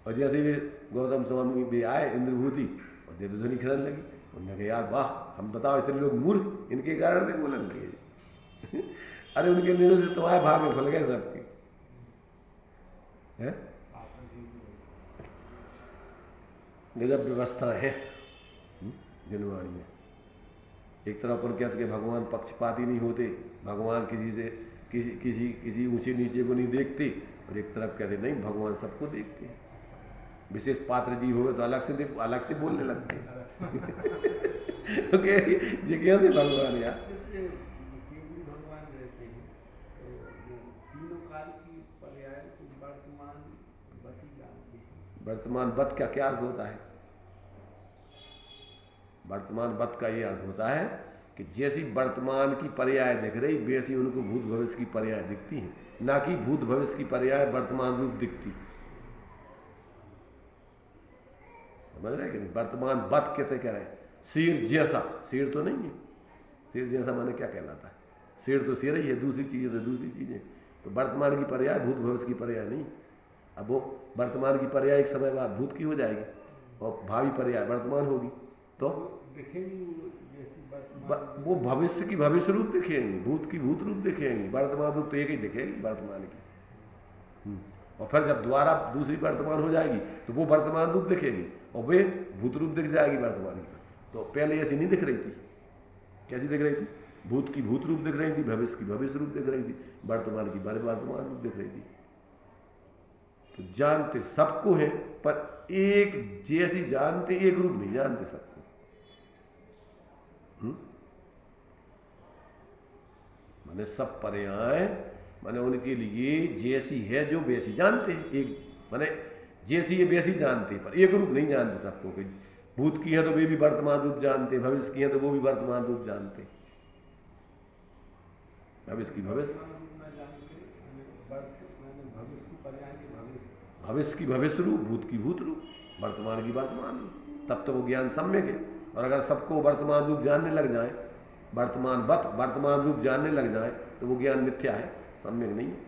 और जैसे भी गौतम स्वामी भी आए इंद्रभूति और देवध्वनि खिलने लगी, उन्होंने कहा यार वाह, हम बताओ इतने लोग मूर्ख इनके कारण से बोलने लगे। अरे उनके निर्णय से तुम्हारे भाग में खुल गए सबके है। गजब व्यवस्था है जनवाणी में। एक तरफ अपन कहते कि भगवान पक्षपाती नहीं होते, भगवान किसी से किसी ऊंचे नीचे को नहीं देखते, और एक तरफ कहते नहीं भगवान सबको देखते हैं, विशेष पात्र जीव हो तो अलग से बोलने लगते हैं। तो ये क्या थे भगवान यार? भगवान रहते हैं तो तीनों काल की पर्याय वर्तमान बत ही जानते हैं। वर्तमान बत का क्या अर्थ होता है? वर्तमान बत का ये अर्थ होता है कि जैसी वर्तमान की पर्याय दिख रही वैसी उनको भूत भविष्य की पर्याय दिखती है, ना कि भूत भविष्य की पर्याय वर्तमान रूप दिखती। समझ रहे कि नहीं? वर्तमान बत कहते क्या है? शेर जैसा। शेर तो नहीं है, शेर जैसा माने क्या कहलाता है? शेर तो शेर ही है, दूसरी चीज है तो दूसरी चीज है। तो वर्तमान की पर्याय भूत भविष्य की पर्याय नहीं। अब वो वर्तमान की पर्याय एक समय बाद भूत की हो जाएगी और भावी पर्याय वर्तमान होगी, तो वो भविष्य की भविष्य रूप दिखेंगी, भूत की भूत रूप दिखेंगी, वर्तमान रूप तो एक ही दिखेगी वर्तमान की। और फिर जब दोबारा दूसरी वर्तमान हो जाएगी तो वो वर्तमान रूप दिखेगी और वे भूत रूप दिख जाएगी वर्तमान की। तो पहले ऐसी नहीं दिख रही थी। कैसी दिख रही थी? भूत की भूत रूप दिख रही थी, भविष्य की भविष्य रूप दिख रही थी, वर्तमान की वर्तमान रूप दिख रही थी। तो जानते सबको है, पर एक जैसी जानते, एक रूप नहीं जानते सबको। माने सब पर्याय माने उनके लिए जैसी है जो वैसी जानते हैं। एक माने जैसी है वैसी जानते हैं, पर एक रूप नहीं जानते सबको। कि भूत की है तो वे भी वर्तमान रूप जानते, भविष्य की है तो वो भी वर्तमान रूप जानते। भविष्य की भविष्य भविष्य की भविष्य रूप, भूत की भूत रूप, वर्तमान की वर्तमान रूप, तब तो वो ज्ञान सम्यक है। और अगर सबको वर्तमान रूप जानने लग जाए, वर्तमान रूप जानने लग जाए, तो वो ज्ञान मिथ्या है, सम्यक नहीं है।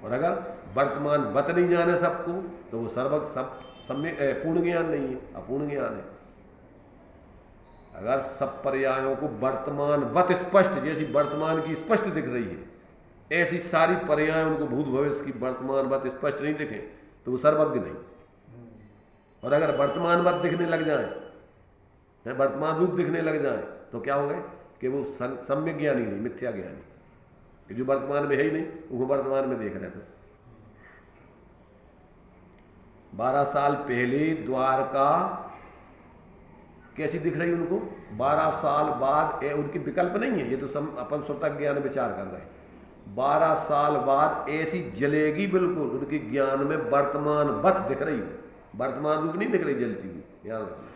और अगर वर्तमान बत नहीं जाने सबको, तो वो सब सम्यक पूर्ण ज्ञान नहीं है, अपूर्ण ज्ञान है। अगर सब पर्यायों को वर्तमान बत स्पष्ट, जैसी वर्तमान की स्पष्ट दिख रही है, ऐसी सारी पर्याय उनको भूत भविष्य की वर्तमान बत स्पष्ट नहीं दिखे, तो वो सर्वज्ञ नहीं। और अगर वर्तमान बत दिखने लग जाए, वर्तमान रूप दिखने लग जाए, तो क्या हो गए कि वो सम्यक ज्ञानी नहीं, मिथ्या ज्ञानी, कि जो वर्तमान में है ही नहीं, वो वर्तमान में देख रहे थे। 12 साल पहले द्वारका कैसी दिख रही उनको, 12 साल बाद उनकी विकल्प नहीं है। ये तो अपन स्वतः ज्ञान विचार कर रहे हैं। 12 साल बाद ऐसी जलेगी बिल्कुल, उनके ज्ञान में वर्तमान बत दिख रही है, वर्तमान रूप नहीं दिख रही जलती हुई। याद रखना।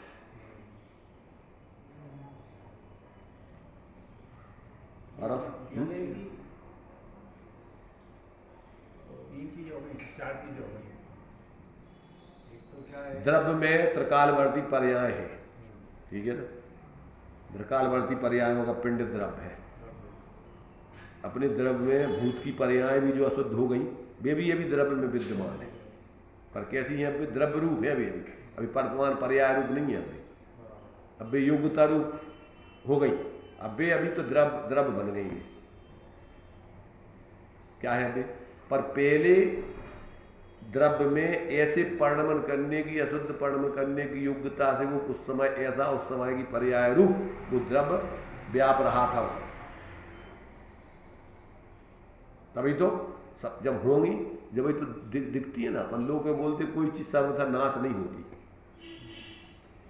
द्रव्य में त्रिकालवर्ती पर्याय है, ठीक है ना? त्रिकालवर्ती पर्यायों का पिंड द्रव्य है। अपने द्रव्य में भूत की पर्याय भी जो अशुद्ध हो गई, वे भी अभी द्रव्य में विद्यमान है, पर कैसी है? अभी द्रव्य रूप है, अभी वर्तमान पर्याय रूप नहीं है। अब वे योग्यता रूप हो गई, अब वे अभी तो द्रव्य बन गई है। क्या है अभी? पर पहले द्रव्य में ऐसे परिणमन करने की, अशुद्ध परिणमन करने की योग्यता से वो उस समय ऐसा, उस समय की पर्याय रूप वो द्रव्य व्याप रहा था उसमें। तभी तो सब जब होंगी, जब वही तो दिखती है ना। अपन लोग के बोलते कोई चीज़ सर्वथा नाश नहीं होती,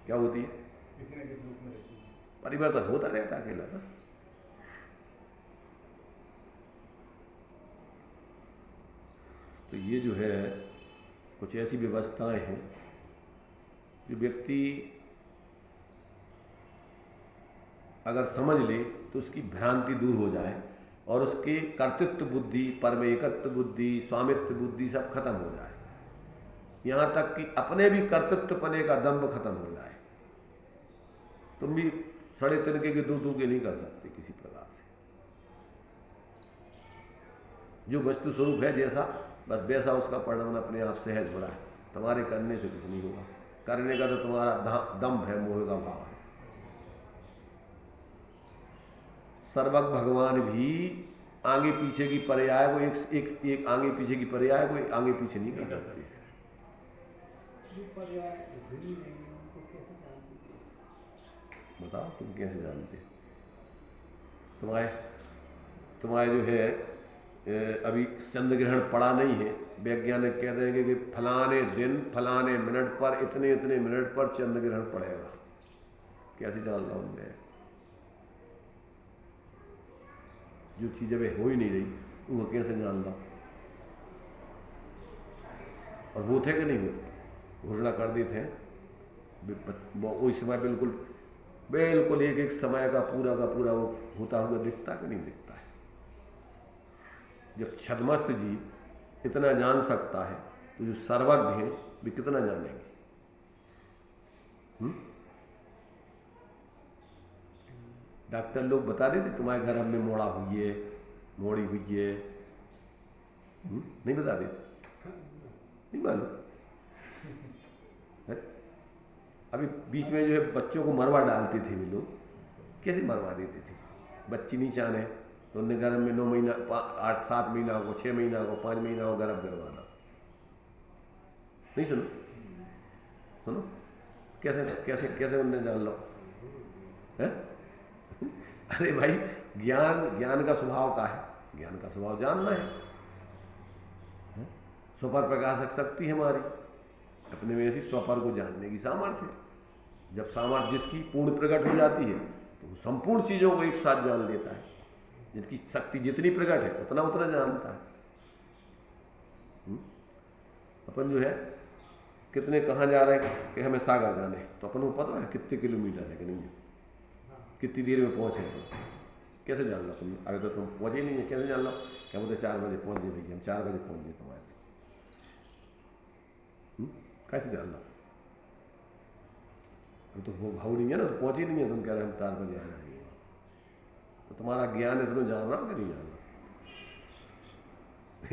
क्या होती है? किसी न किसी रूप में रहती है। परिवर्तन होता रहता है अकेला बस। तो ये जो है कुछ ऐसी व्यवस्थाएं हैं जो व्यक्ति अगर समझ ले तो उसकी भ्रांति दूर हो जाए और उसकी कर्तृत्व बुद्धि, परमेकत्व बुद्धि, स्वामित्व बुद्धि सब खत्म हो जाए। यहाँ तक कि अपने भी कर्तृत्वपने का दंभ खत्म हो जाए। तुम भी सड़े तिनके के दो टूके नहीं कर सकते किसी प्रकार से। जो वस्तु स्वरूप है जैसा, बस वैसा उसका परिणाम अपने आप सहज हो रहा है। तुम्हारे करने से कुछ नहीं होगा। करने का तो तुम्हारा दंभ है, मोह का भाव है। सर्वज्ञ भगवान भी आगे पीछे की पर्याय को एक आगे पीछे की पर्याय को आगे पीछे नहीं कर सकते। बताओ तुम कैसे जानते? तुम्हारे जो है अभी चंद्र ग्रहण पड़ा नहीं है, वैज्ञानिक कह रहे हैं कि फलाने दिन फलाने मिनट पर इतने इतने मिनट पर चंद्र ग्रहण पड़ेगा। कैसे जान लो उनमें? जो चीज़ अभी हो ही नहीं रही वो कैसे जान लो? और वो थे कि नहीं होते? घोषणा कर दी थे उस समय बिल्कुल एक एक समय का पूरा वो होता हुआ दिखता कि नहीं दिखता है? जब छद्मस्त जीव इतना जान सकता है तो जो सर्वज्ञ हैं वे कितना जानेंगे? डॉक्टर लोग बता देते तुम्हारे घर में मोड़ी हुई है, नहीं बता देते? नहीं मालूम? अभी बीच में जो है बच्चों को मरवा डालते थे वे लोग। कैसे मरवा देते थे? बच्ची नहीं चाहे तो उन्हें गर्भ में 9 महीना 8-7 महीना को, 6 महीना को, 5 महीना को गर्भ करवाना। नहीं सुनो कैसे उन्हें जान लो है? अरे भाई ज्ञान का स्वभाव का है, ज्ञान का स्वभाव जानना है। स्वपर प्रकाशक शक्ति हमारी अपने में ऐसी स्वपर को जानने की सामर्थ्य। जब सामर्थ्य जिसकी पूर्ण प्रकट हो जाती है तो वो संपूर्ण चीजों को एक साथ जान लेता है। जिनकी शक्ति जितनी प्रकट है उतना जानता है। अपन जो है कितने कहाँ जा रहे हैं कि हमें सागर जाने, तो अपन को पता है कितने किलोमीटर है कि नहीं है, कितनी देर में पहुंचे तो कैसे जान लो तुम? अगर तो तुम पहुंचे नहीं है कैसे जान लो? क्या बोलते 4 बजे पहुंच गए भैया, हम 4 बजे पहुंच गए तुम्हारे। कैसे जान लो? हम तो वो भाव नहीं है ना, तो पहुंचे नहीं है, तुम कह रहे हम 4 बजे आ जाएंगे। तो तुम्हारा ज्ञान है, तुम्हें जान रहा हो कि नहीं जान रहा?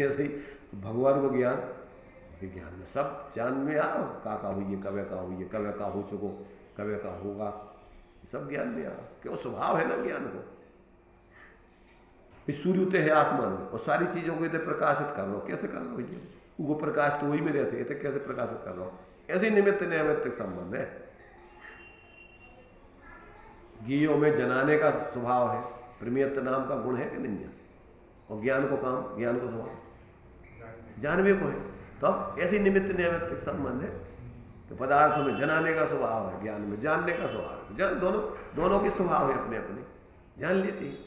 ऐसे ही भगवान को ज्ञान में सब जान में आ रहा, का हुई है, कवे का हुई है, कवे का हो चुको, कवे का होगा, सब ज्ञान में आ रहा। क्यों? स्वभाव है ना ज्ञान को। सूर्य उते है आसमान में और सारी चीजों को इतने प्रकाशित कर लो। कैसे कर लो भैया? वो प्रकाश तो वही में रहते, इतने कैसे प्रकाशित कर लो? ऐसे निमित्त नैमित्तिक संबंध है। गीयों में जनाने का स्वभाव है, प्रेमियत नाम का गुण है कि नहीं है? और ज्ञान को स्वभाव जानवे को है। तो अब ऐसे निमित्त नैमित्तिक संबंध है। तो पदार्थों में जनाने का स्वभाव है, ज्ञान में जानने का स्वभाव है। जान दोनों के स्वभाव है अपने अपने, जान लेते हैं।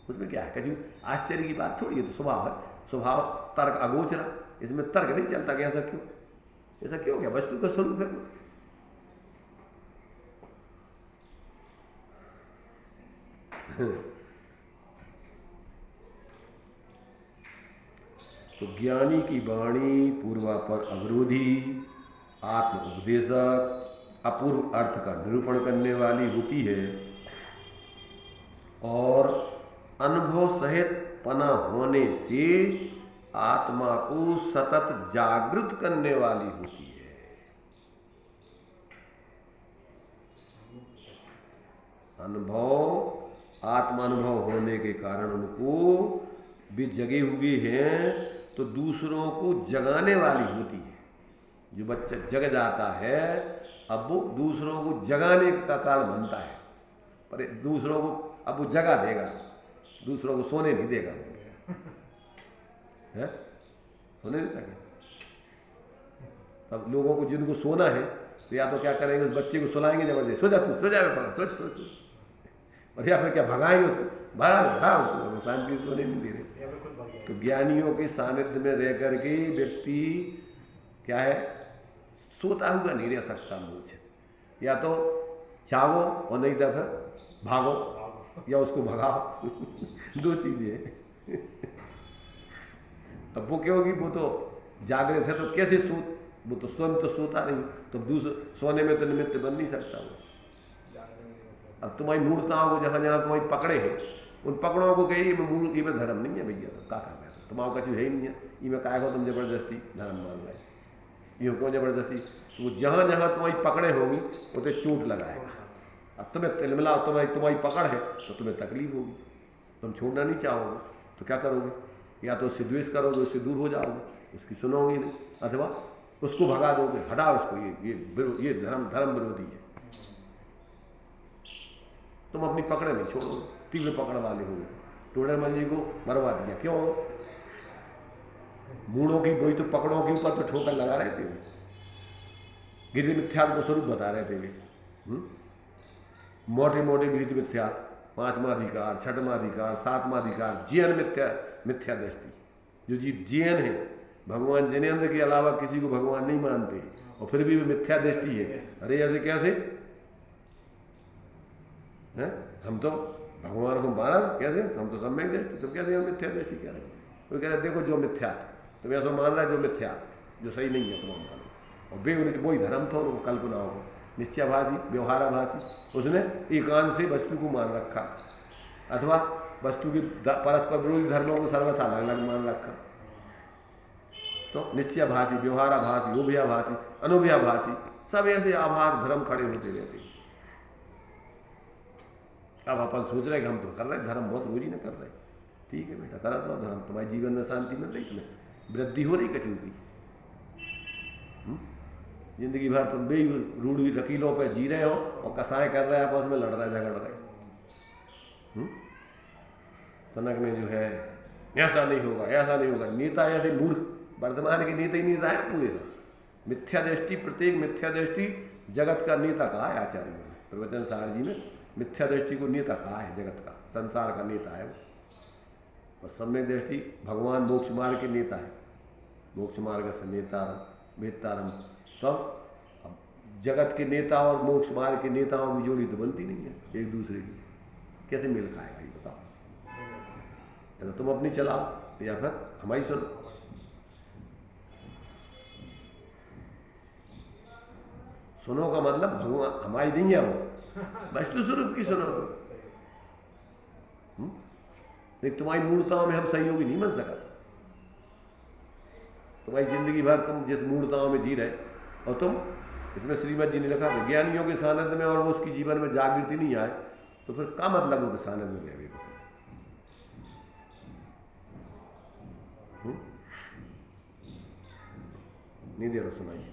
उसमें क्या है? कभी आश्चर्य की बात थोड़ी है। तो स्वभाव है, स्वभाव तर्क अगोचरा, इसमें तर्क नहीं चलता कि ऐसा क्यों क्या? वस्तु का स्वरूप है। तो ज्ञानी की वाणी पूर्वापर अवरोधी, आत्म उपदेशक, अपूर्व अर्थ का निरूपण करने वाली होती है और अनुभव सहित पना होने से आत्मा को सतत जागृत करने वाली होती है। आत्मानुभव होने के कारण उनको भी जगे हुए हैं, तो दूसरों को जगाने वाली होती है। जो बच्चा जग जाता है अब वो दूसरों को जगाने का कारण बनता है। पर दूसरों को अब वो जगा देगा, दूसरों को सोने नहीं देगा। है, सोने देता क्या? अब लोगों को जिनको सोना है तो या तो क्या करेंगे, उस बच्चे को सुलाएंगे जबरदस्ती, सो जा तू, सो जा बेटा, सो सो सो, और या फिर क्या भगाएंगे उसको, भगा उसको, शांति से सोने नहीं दे रहे। तो ज्ञानियों के सानिध्य में रह करके व्यक्ति क्या है, सोता हुआ नहीं रह सकता मुझे, या तो चाहो और नहीं तो फिर भागो या उसको भगाओ दो चीजें हैं। अब वो क्या होगी, वो तो जागृत है तो कैसे सो, वो तो स्वयं तो सोता नहीं, तो दूसरे सोने में तो निमित्त बन नहीं सकता वो। अब तुम्हारी मूर्ताओं को जहाँ जहाँ तुम्हारी पकड़े हैं, उन पकड़ों को कही मूल की में धर्म नहीं है भैया, तो क्या कर रहे तुम्हारा कछु है ही नहीं है, ये में काय को तुम जबरदस्ती धर्म मान रहे, ये क्यों जबरदस्ती, तो वो जहाँ जहाँ तुम्हारी पकड़े होगी वो तो चोट लगाएगा। अब तुम्हें तिलमिला तुम्हारी पकड़ है तो तुम्हें तकलीफ होगी, तुम छोड़ना नहीं चाहोगे, तो क्या करोगे, या तो उससे द्वेष करोगे, उससे दूर हो जाओगे, उसकी सुनोगे नहीं, अथवा उसको भगा दोगे, हटाओ उसको, ये धर्म विरोधी है, तुम अपनी पकड़ नहीं छोड़ोगे, तीव्र पकड़ वाले हो गए। टोडरमल जी को मरवा दिया, क्यों, मूढ़ों की वही तो पकड़ों के ऊपर तो ठोकर लगा रहे थे, गिरिधि मिथ्यात्व को स्वरूप बता रहे थे वे, मोटे मोटे गिरिधि मिथ्यात्व, पांचवा अधिकार, छठवां अधिकार, सातवां अधिकार, जीवन मिथ्या दृष्टि, जो जीव जीवन है, भगवान जिनेन्द्र के अलावा किसी को भगवान नहीं मानते और फिर भी मिथ्या दृष्टि है। अरे ऐसे कैसे हैं, हम तो भगवान को माना कैसे, हम तो सम्यक दृष्टि, तो कैसे हम मिथ्या दृष्टि कह रहे हैं, वो कह रहे देखो जो मिथ्या तुम ऐसा मान रहा है, जो मिथ्या जो सही नहीं है तुम मानो, और बे उनके वही धर्म था, उनको कल्पना हो, निश्चयभाषी व्यवहाराभाषी, उसने एकांत से वस्तु को मान रखा, अथवा वस्तु की परस्पर विरोधी धर्मों को सर्वथा अलग अलग मान रखा। तो निश्चयभाषी, व्यवहाराभाषी, उभयाभाषी, अनुभयाभाषी, सब ऐसे आभास भ्रम खड़े होते रहते। अब अपन सोच रहे कि हम तो कर रहे धर्म, बहुत रोज ही ना कर रहे, ठीक है बेटा करा तो धर्म, तुम्हारे जीवन में शांति मिल रही, तुम्हें वृद्धि हो रही कचू की, जिंदगी भर तुम बे रूढ़ वकीलों पर जी रहे हो और कसाएं कर रहे हैं, आपस में लड़ रहे झगड़ रहे। तनक में जो है ऐसा नहीं होगा, ऐसा नहीं होगा, नेता ऐसे मूर्ख, वर्तमान के नेता ही नेता है पूरे सब, मिथ्या दृष्टि, प्रत्येक मिथ्या दृष्टि जगत का नेता कहा है आचार्य ने, प्रवचन सार जी में मिथ्या दृष्टि को नेता कहा है, जगत का, संसार का नेता है वो, और सम्यक दृष्टि भगवान मोक्ष मार्ग के नेता है, मोक्ष मार्ग से नेतारम वेत्तारम। तब अब जगत के नेता और मोक्ष मार्ग के नेताओं की जोड़ी तो बनती नहीं है एक दूसरे की, कैसे मेल खाएगा ये बताओ, या तो तुम अपनी चलाओ या फिर हमारी सुनो। सुनो का मतलब भगवान हमारी नहीं है वो, वस्तु स्वरूप की सुनो, नहीं तुम्हारी मूर्ताओं में हम सहयोगी नहीं बन सकता, तुम्हारी जिंदगी भर तुम जिस मूर्ताओं में जी रहे, और तुम इसमें श्रीमद जी ने लिखा था ज्ञानियों के सानिध्य में और वो उसकी जीवन में जागृति नहीं आए तो फिर क्या मतलब हो सानिध्य में गए, नहीं दे रहा सुनाइए।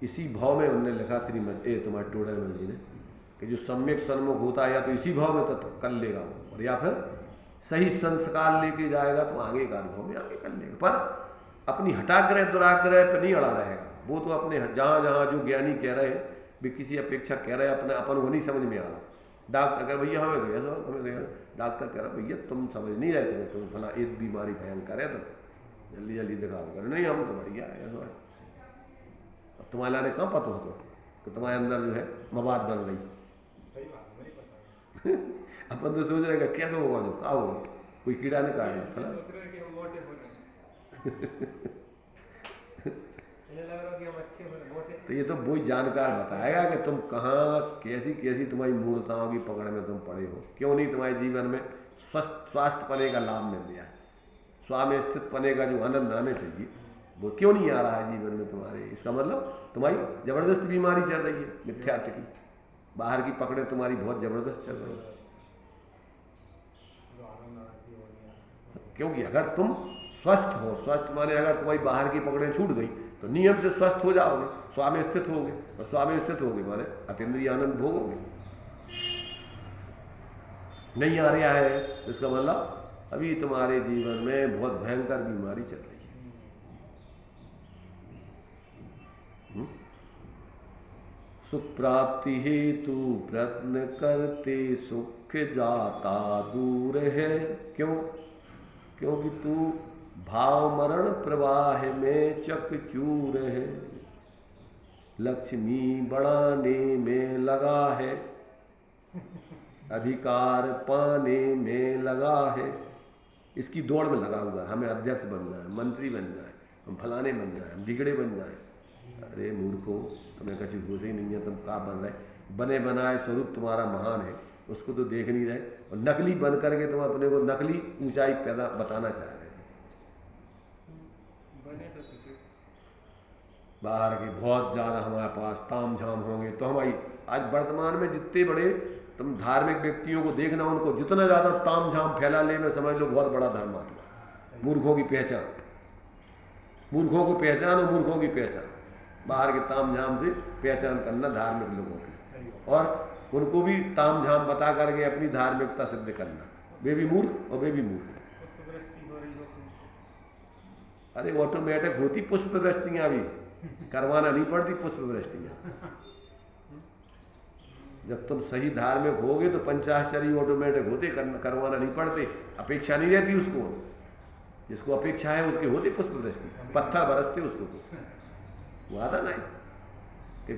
इसी भाव में उन्होंने लिखा श्रीमद तुम्हारे टोडरमल जी ने कि जो सम्यक सन्मुख होता है या तो इसी भाव में तो कर लेगा वो, और या फिर सही संस्कार लेके जाएगा तो आगे का अनुभव में आगे कर लेगा, पर अपनी हटाग्रह दुराग्रह पर नहीं अड़ा रहेगा वो, तो अपने जहाँ जहाँ जो ज्ञानी कह रहे हैं भी किसी अपेक्षा कह रहे हैं अपने अपन को नहीं समझ में आ रहा, डॉक्टर कह भैया हमें गया सो हमें गया, डॉक्टर कह रहा भैया तुम समझ नहीं रहे थे, तुम फला एक बीमारी भयंकर है तो जल्दी जल्दी दिखाओ कर, नहीं हम तो बढ़िया है ऐसा है, तुम्हारे ने कहाँ पता हो तो तुम्हारे अंदर जो है मवाद बन रही अपन तो सोच रहे कैसे होगा, जो क्या होगा, कोई कीड़ा ने काट लिया तो ये तो वही जानकार बताएगा कि तुम कहाँ कैसी कैसी तुम्हारी मूर्ताओं की पकड़ में तुम पड़े हो, क्यों नहीं तुम्हारे जीवन में स्वास्थ्य पने का लाभ मिल गया, स्वामी स्थित पने का जो आनंद आने चाहिए वो क्यों नहीं आ रहा है जीवन में तुम्हारे। इसका मतलब तुम्हारी जबरदस्त बीमारी चल रही है मिथ्यात्व की, बाहर की पकड़े तुम्हारी बहुत जबरदस्त चल रही है, क्योंकि अगर तुम स्वस्थ हो, स्वस्थ माने अगर तुम्हारी बाहर की पकड़ें छूट गई तो नियम से स्वस्थ हो जाओगे, स्वामी स्थित होगे, और स्वामी स्थित होगे माने अतीन्द्रिय आनंद भोगोगे। नहीं आ रहा है, इसका मतलब अभी तुम्हारे जीवन में बहुत भयंकर बीमारी चल रही है। सुख प्राप्ति हेतु प्रयत्न करते सुख जाता दूर है। क्यों? क्योंकि तू भाव मरण प्रवाह में चकचूर है, लक्ष्मी बढ़ाने में लगा है, अधिकार पाने में लगा है, इसकी दौड़ में लगा हुआ है। हमें अध्यक्ष बनना है, मंत्री बनना है, हम फलाने बनना है, हम बिगड़े बन जाए। अरे मूर्खो, तुम्हें कछु होश ही नहीं है, तुम क्या बन रहे? बने बनाए स्वरूप तुम्हारा महान है, उसको तो देख नहीं रहे और नकली बन करके तुम अपने को नकली ऊंचाई पैदा बताना चाह रहे थे। बाहर के बहुत ज़्यादा हमारे पास ताम झाम होंगे तो हमारी आज वर्तमान में जितने बड़े तुम धार्मिक व्यक्तियों को देखना, उनको जितना ज़्यादा ताम झाम फैला ले में समझ लो बहुत बड़ा धर्मात्मा। मूर्खों की पहचान, मूर्खों को पहचान और मूर्खों की पहचान, बाहर के ताम झाम से पहचान करना धार्मिक लोगों की, और उनको भी ताम झाम बता करके अपनी धार्मिकता सिद्ध करना। वे भी मूर्ख और वे भी मूर्ख। अरे ऑटोमेटिक होती पुष्प वृष्टियाँ भी, करवाना नहीं पड़ती पुष्प वृष्टियाँ। जब तुम सही धार्मिक होगे तो पंचाश्चर्य ऑटोमेटिक होते, करवाना नहीं पड़ते, अपेक्षा नहीं रहती उसको। जिसको अपेक्षा है उसके होती पुष्प वृष्टि, पत्थर बरसते उसको तो। वो आता नहीं कि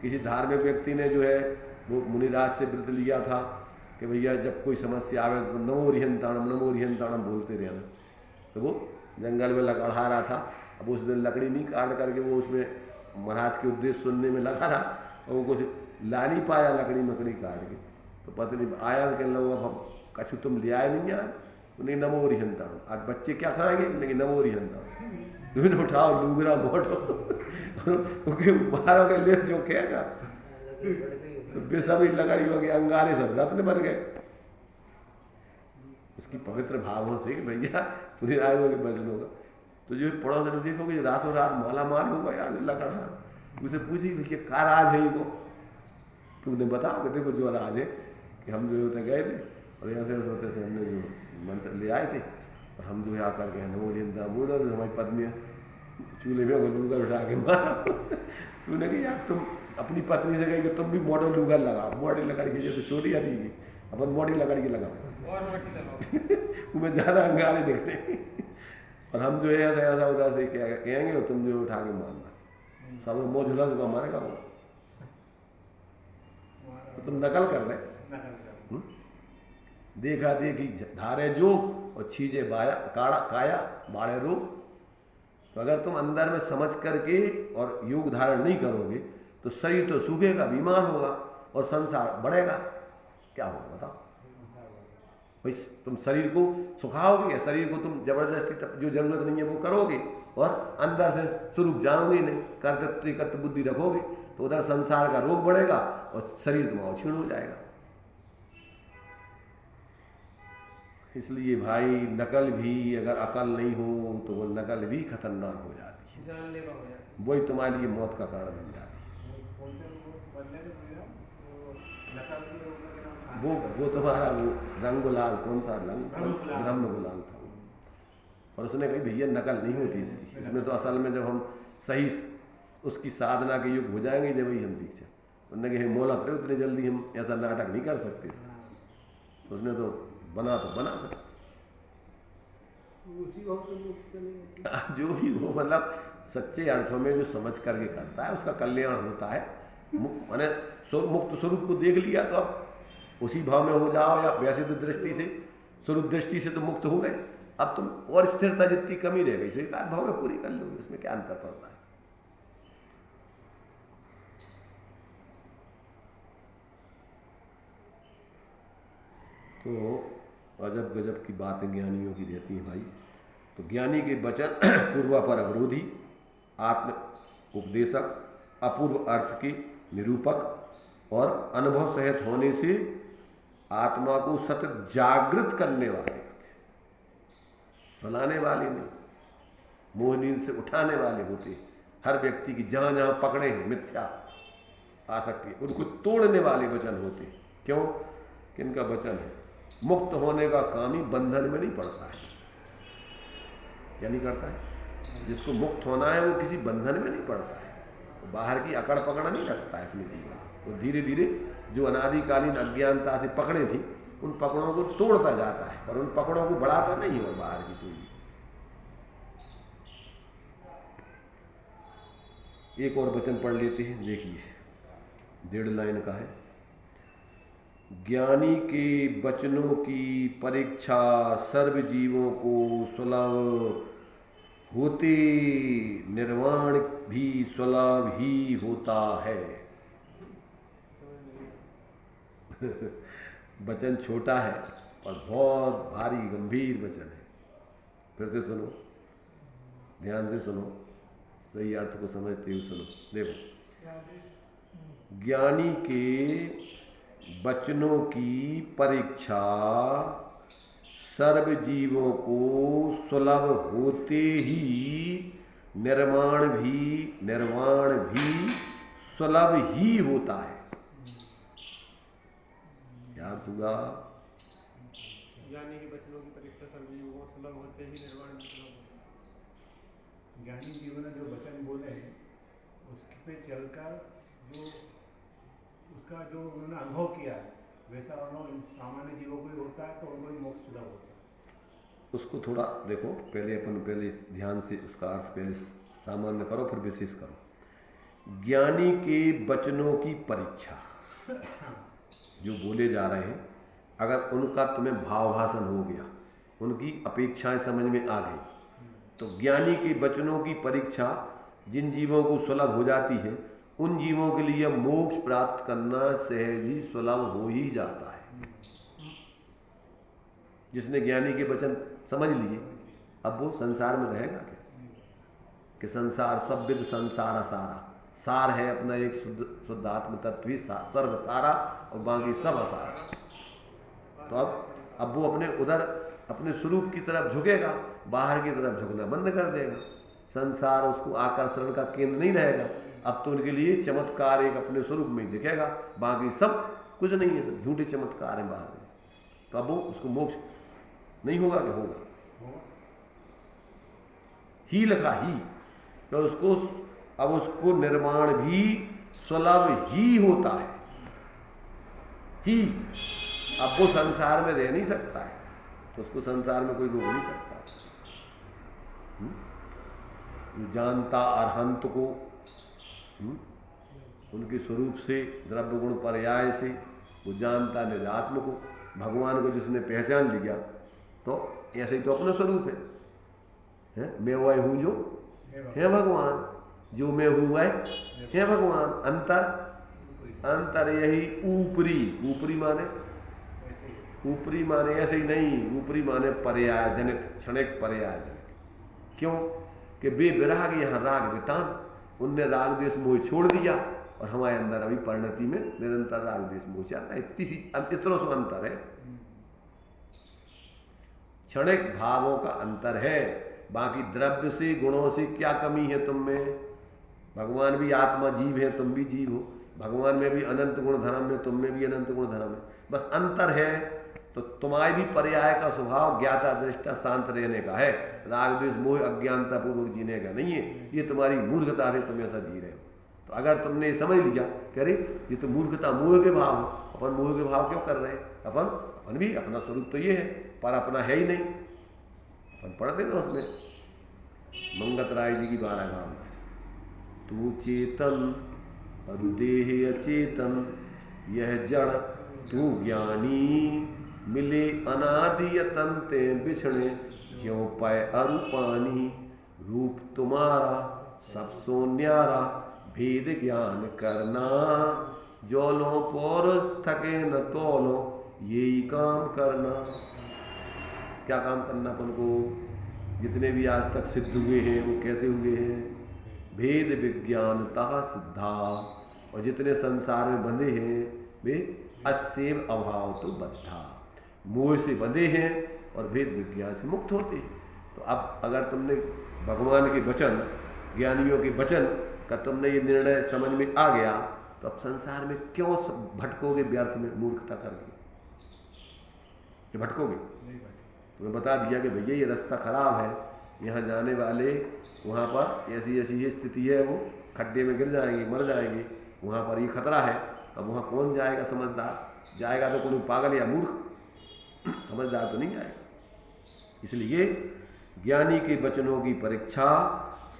किसी धार्मिक व्यक्ति ने जो है वो मुनिराज से व्रत लिया था कि भैया जब कोई समस्या आवे तो नमो रिहंताणम बोलते रहना। तो वो जंगल में लकड़ा रहा था, अब उस दिन लकड़ी नहीं काट करके वो उसमें महाराज के उद्देश्य सुनने में लगा रहा और वो कुछ ला नहीं पाया लकड़ी मकड़ी काट के। तो पत्नी आया कहने लगा हम कछु तुम ले आए नहीं यार, नहीं नमो रिहंताणम, आज बच्चे क्या खाएंगे? नहीं नमो रिहंताणम, उठाओ लूगरा मोटो बाहरों के लिए जो कहेगा तो सभी लकड़ी हो गए, अंगारे सब रत्न बन गए उसकी पवित्र भावों से। भैया पूरी राय हो गए बचनों का। तो जो पड़ोस में देखोगे रातों रात माला माल होगा यार लकड़ा, उसे पूछी भैया क्या राज है इनको? तुमने बताओ कि देखो जो राज है कि हम जो होते गए थे और यहाँ से होते से हमने जो मंत्र ले आए थे और हम जो है आकर के नमो रिहंताणम बोला तो हमारी पत्नी चूल्हे में लूगर उठा के मारा। तूने कहा यार तुम अपनी पत्नी से कही कि तुम भी मॉडल लूगर लगाओ, मॉडल लकड़ी की, जो तो छोटी आती है अपन मॉडल लकड़ी की लगाओ तुम्हें ज़्यादा अंगारे निकले और हम जो है ऐसा उधर से क्या कहेंगे और तुम जो उठा के मारना, सब मोझुला से मारेगा वो। तो तुम नकल कर रहे, देखा देखी धारे जो और छीजे बाया काया बाड़े रो। तो अगर तुम अंदर में समझ करके और योग धारण नहीं करोगे तो शरीर तो सूखेगा, बीमार होगा और संसार बढ़ेगा। क्या होगा बताओ? भाई तुम शरीर को सुखाओगे या शरीर को तुम जबरदस्ती जो जरूरत नहीं है वो करोगे और अंदर से स्वरूप जानोगे नहीं, कर्तृत्व बुद्धि रखोगे तो उधर संसार का रोग बढ़ेगा और शरीर तुम्हारा क्षीण हो जाएगा। इसलिए भाई नकल भी अगर अकल नहीं हो तो वो नकल भी खतरनाक हो जाती है, वही तुम्हारे लिए मौत का कारण बन जाती है। वो तुम्हारा वो रंग गुलाल कौन सा ब्रह्म गुलाल था और उसने कही भैया नकल नहीं होती इसकी, इसमें तो असल में जब हम सही उसकी साधना के युग हो जाएंगे जब ही हम दीक्षा। उन्होंने कहा मोहलत रहे उतनी जल्दी हम ऐसा नाटक नहीं कर सकते। उसने तो बना जो भी हो, मतलब सच्चे अर्थों में जो समझ करके करता है उसका कल्याण होता है। मैंने मुक्त स्वरूप को देख लिया तो अब उसी भाव में हो जाओ, या वैसे तो दृष्टि से स्वरूप दृष्टि से तो मुक्त हो गए, अब तुम और स्थिरता जितनी कमी रह गई स्वीकार भाव में पूरी कर लोगे, उसमें क्या अंतर पड़ता है। तो अजब गजब की बातें ज्ञानियों की रहती हैं भाई। तो ज्ञानी के वचन पूर्वापर अवरोधी, आत्म उपदेशक, अपूर्व अर्थ के निरूपक और अनुभव सहित होने से आत्मा को सतत जागृत करने वाले, फलाने वाले नहीं, मोह नींद से उठाने वाले होते। हर व्यक्ति की जहाँ जहाँ पकड़े हैं मिथ्या आसक्ति, उनको तोड़ने वाले वचन होते। क्यों? किनका वचन है? मुक्त होने का काम ही बंधन में नहीं पड़ता है। क्या नहीं करता है? जिसको मुक्त होना है वो किसी बंधन में नहीं पड़ता है, वो बाहर की अकड़ पकड़ नहीं रखता है अपने जीवन। वो धीरे धीरे जो अनादिकालीन अज्ञानता से पकड़े थी उन पकड़ों को तोड़ता जाता है, पर उन पकड़ों को बढ़ाता नहीं है बाहर की कोई। एक और वचन पढ़ लेते हैं, देखिए 1.5 लाइन का है। ज्ञानी के वचनों की परीक्षा सर्व जीवों को सुलभ होते निर्वाण भी सुलभ ही होता है। वचन छोटा है और बहुत भारी गंभीर वचन है। फिर से सुनो, ध्यान से सुनो, सही अर्थ को समझते हुए सुनो। देखो, ज्ञानी के वचनों की परीक्षा सर्व जीवों को सुलभ होते ही निर्वाण भी सुलभ ही होता है। क्या अर्थ हुआ? ज्ञानी के वचनों की परीक्षा सर्व जीवों को सुलभ होते ही निर्वाण भी सुलभ होता है। ज्ञानी जीवों ने जो वचन बोले हैं उस पे चलकर जो उसका जो उन्होंने अनुभव किया है वैसा अनुभव सामान्य जीवों को ही होता है, तो उनको ही मोक्ष सुलभ होता है। उसको थोड़ा देखो, पहले ध्यान से उसका अर्थ पहले सामान्य करो फिर विशेष करो। ज्ञानी के वचनों की परीक्षा जो बोले जा रहे हैं, अगर उनका तुम्हें भावभाषण हो गया, उनकी अपेक्षाएं समझ में आ गई, तो ज्ञानी के वचनों की परीक्षा जिन जीवों को सुलभ हो जाती है उन जीवों के लिए मोक्ष प्राप्त करना सहज ही सुलभ हो ही जाता है। जिसने ज्ञानी के वचन समझ लिए, अब वो संसार में रहेगा क्या? कि संसार सब विद संसार सारा, सार है अपना एक शुद्ध आत्म तत्व ही सर्व सारा और बाकी सब असारा। तो अब वो अपने स्वरूप की तरफ झुकेगा, बाहर की तरफ झुकना बंद कर देगा। संसार उसको आकर्षण का केंद्र नहीं रहेगा। अब तो उनके लिए चमत्कार एक अपने स्वरूप में दिखेगा, बाकी सब कुछ नहीं है, सब झूठे चमत्कार हैं बाहर में। तो अब वो उसको मोक्ष नहीं होगा कि होगा? ही लिखा ही, तो उसको निर्माण भी सुलभ ही होता है। ही, अब वो संसार में रह नहीं सकता है, तो उसको संसार में कोई रोक नहीं सकता। जो जानता अरहंत को उनके स्वरूप से, द्रव्य गुण पर्याय से, वो जानता निजात्म को, भगवान को जिसने पहचान लिया, तो ऐसे ही तो अपना स्वरूप है। मैं वह हूँ जो है भगवान, जो मैं हूँ वह है भगवान। अंतर यही ऊपरी माने ऐसे ही नहीं, ऊपरी माने पर्याय जनित, क्षणिक पर्याय जनित। क्यों? कि बेविराग यहाँ राग वितान, उनने राग द्वेष मोह छोड़ दिया और हमारे अंदर अभी परिणति में निरंतर राग द्वेष मोह चल रहा है। इतना सो अंतर है, क्षणिक भावों का अंतर है। बाकी द्रव्य से गुणों से क्या कमी है तुम में? भगवान भी आत्मा जीव है, तुम भी जीव हो। भगवान में भी अनंत गुण धर्म है, तुम में भी अनंत गुण धर्म है। बस अंतर है तो तुम्हारे भी पर्याय का स्वभाव ज्ञाता दृष्टा शांत रहने का है, राग द्वेष मोह अज्ञानता पूर्वक जीने का नहीं है। ये तुम्हारी मूर्खता से तुम ऐसा जी रहे हो। तो अगर तुमने समझ लिया कि अरे ये तो मूर्खता मोह के भाव है, अपन मोह के भाव क्यों कर रहे हैं? अपन भी अपना स्वरूप तो ये है, पर अपना है ही नहीं। अपन पढ़ते ना उसमें मंगत राय जी की 12 गाँव, तू चेतन अरुदेह अचेतन यह जड़ तू ज्ञानी मिले अनादियतन ते बिछड़े ज्यों पाए अरूपानी रूप तुम्हारा सब सो न्यारा भेद ज्ञान करना जोलो पौरुष थके न तोलो यही काम करना। क्या काम करना अपन को? जितने भी आज तक सिद्ध हुए हैं वो कैसे हुए हैं? भेद विज्ञानता सिद्धा, और जितने संसार में बंधे हैं वे असेव अभाव तो बद्धा, मोह से बंधे हैं और भेद विज्ञान से मुक्त होते हैं। तो अब अगर तुमने भगवान के वचन, ज्ञानियों के वचन का तुमने ये निर्णय समझ में आ गया, तो अब संसार में क्यों भटकोगे व्यर्थ में मूर्खता करके? कि भटकोगे? नहीं बैठे। तुम्हें बता दिया कि भैया ये रास्ता खराब है, यहाँ जाने वाले वहाँ पर ऐसी ऐसी ये स्थिति है, वो खड्डे में गिर जाएंगे, मर जाएंगे, वहाँ पर ये खतरा है। अब वहाँ कौन जाएगा समझदार? जाएगा तो कोई पागल या मूर्ख, समझदार तो नहीं जाएगा। इसलिए ज्ञानी के वचनों की परीक्षा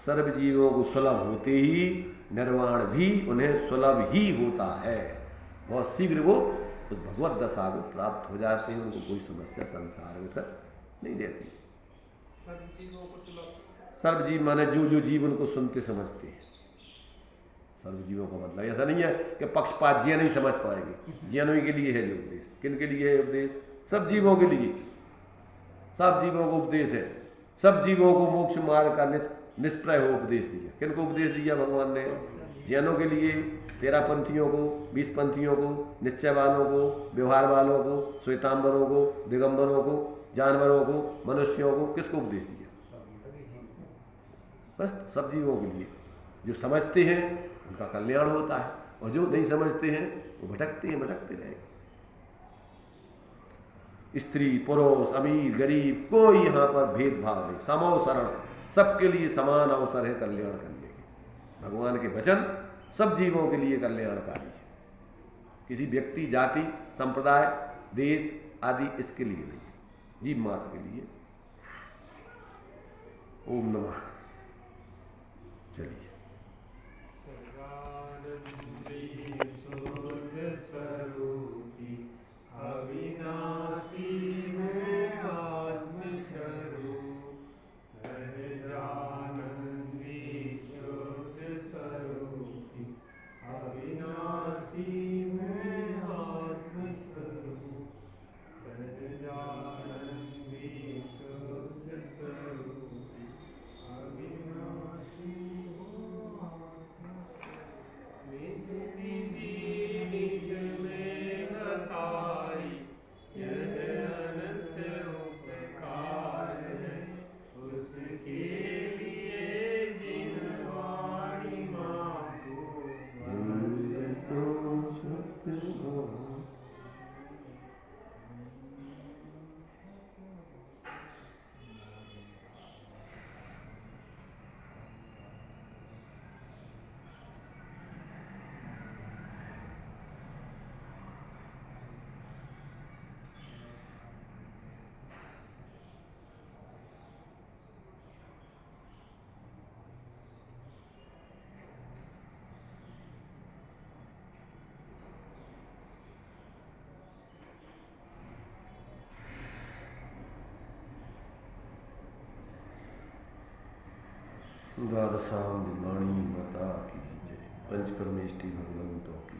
सर्वजीवों को सुलभ होते ही निर्वाण भी उन्हें सुलभ ही होता है। बहुत शीघ्र वो उस भगवत दशा को प्राप्त हो जाते हैं, उनको कोई समस्या संसार में फिर नहीं रहती। सर्वजीव माने जो जो जीव उनको सुनते समझते हैं। सर्वजीवों का मतलब ऐसा नहीं है कि पक्षपात जिया नहीं समझ पाएंगे, जियानों के लिए है जो उपदेश। किन के लिए है उपदेश? सब जीवों के लिए, सब जीवों को उपदेश है। सब जीवों को मोक्ष मार्ग का निष्प्रय हो उपदेश दिया। किन को उपदेश दिया भगवान ने? जैनों के लिए, 13 पंथियों को, 20 पंथियों को, निश्चय वालों को, व्यवहार वालों को, श्वेतांबरों को, दिगंबरों को, जानवरों को, मनुष्यों को। किसको उपदेश दिया? बस सब जीवों के लिए। जो समझते हैं उनका कल्याण होता है, और जो नहीं समझते हैं वो भटकते हैं, भटकते रहेंगे। स्त्री पुरुष अमीर गरीब कोई यहाँ पर भेदभाव नहीं, समोसरण, सबके लिए समान अवसर है कल्याण करने के। भगवान के वचन सब जीवों के लिए कल्याणकारी है, किसी व्यक्ति जाति संप्रदाय देश आदि इसके लिए नहीं, जीव मात्र के लिए। ओम नमः। चलिए। द्वादशां वाणी माता की जय। पंच परमेष्टि भगवंतों की